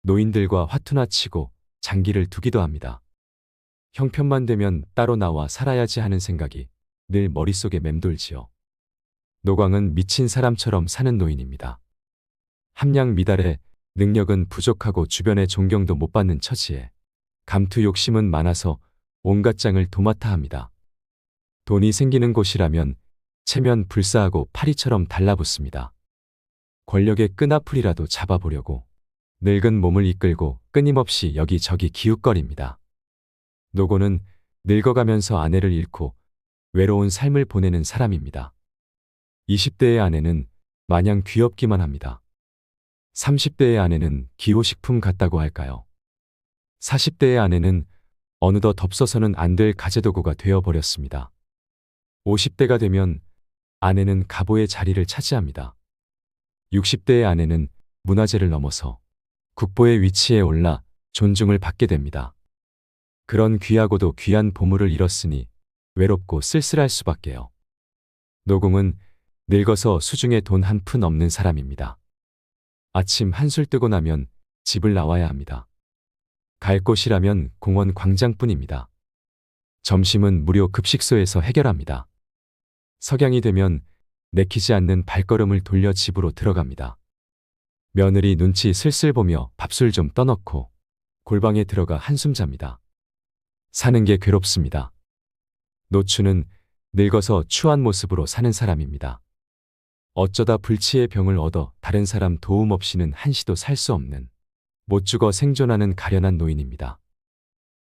노인들과 화투나 치고 장기를 두기도 합니다. 형편만 되면 따로 나와 살아야지 하는 생각이 늘 머릿속에 맴돌지요. 노광은 미친 사람처럼 사는 노인입니다. 함량 미달에 능력은 부족하고 주변의 존경도 못 받는 처지에 감투 욕심은 많아서 온갖 장을 도맡아 합니다. 돈이 생기는 곳이라면 체면 불사하고 파리처럼 달라붙습니다. 권력의 끈앞풀이라도 잡아보려고 늙은 몸을 이끌고 끊임없이 여기저기 기웃거립니다. 노고는 늙어가면서 아내를 잃고 외로운 삶을 보내는 사람입니다. 20대의 아내는 마냥 귀엽기만 합니다. 30대의 아내는 기호식품 같다고 할까요? 40대의 아내는 어느덧 덥서서는 안 될 가재도구가 되어버렸습니다. 50대가 되면 아내는 가보의 자리를 차지합니다. 60대의 아내는 문화재를 넘어서 국보의 위치에 올라 존중을 받게 됩니다. 그런 귀하고도 귀한 보물을 잃었으니 외롭고 쓸쓸할 수밖에요. 노공은 늙어서 수중에 돈 한 푼 없는 사람입니다. 아침 한술 뜨고 나면 집을 나와야 합니다. 갈 곳이라면 공원 광장뿐입니다. 점심은 무료 급식소에서 해결합니다. 석양이 되면 내키지 않는 발걸음을 돌려 집으로 들어갑니다. 며느리 눈치 슬슬 보며 밥술 좀 떠넣고 골방에 들어가 한숨 잡니다. 사는 게 괴롭습니다. 노추는 늙어서 추한 모습으로 사는 사람입니다. 어쩌다 불치의 병을 얻어 다른 사람 도움 없이는 한시도 살 수 없는 못 죽어 생존하는 가련한 노인입니다.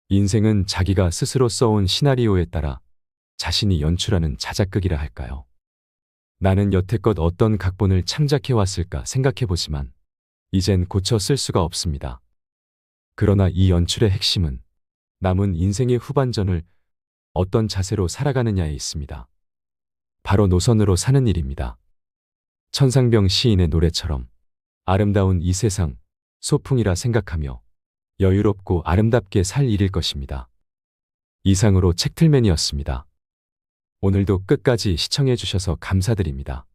인생은 자기가 스스로 써온 시나리오에 따라 자신이 연출하는 자작극이라 할까요? 나는 여태껏 어떤 각본을 창작해왔을까 생각해보지만 이젠 고쳐 쓸 수가 없습니다. 그러나 이 연출의 핵심은 남은 인생의 후반전을 어떤 자세로 살아가느냐에 있습니다. 바로 노선으로 사는 일입니다. 천상병 시인의 노래처럼 아름다운 이 세상 소풍이라 생각하며 여유롭고 아름답게 살 일일 것입니다. 이상으로 책틀맨이었습니다. 오늘도 끝까지 시청해 주셔서 감사드립니다.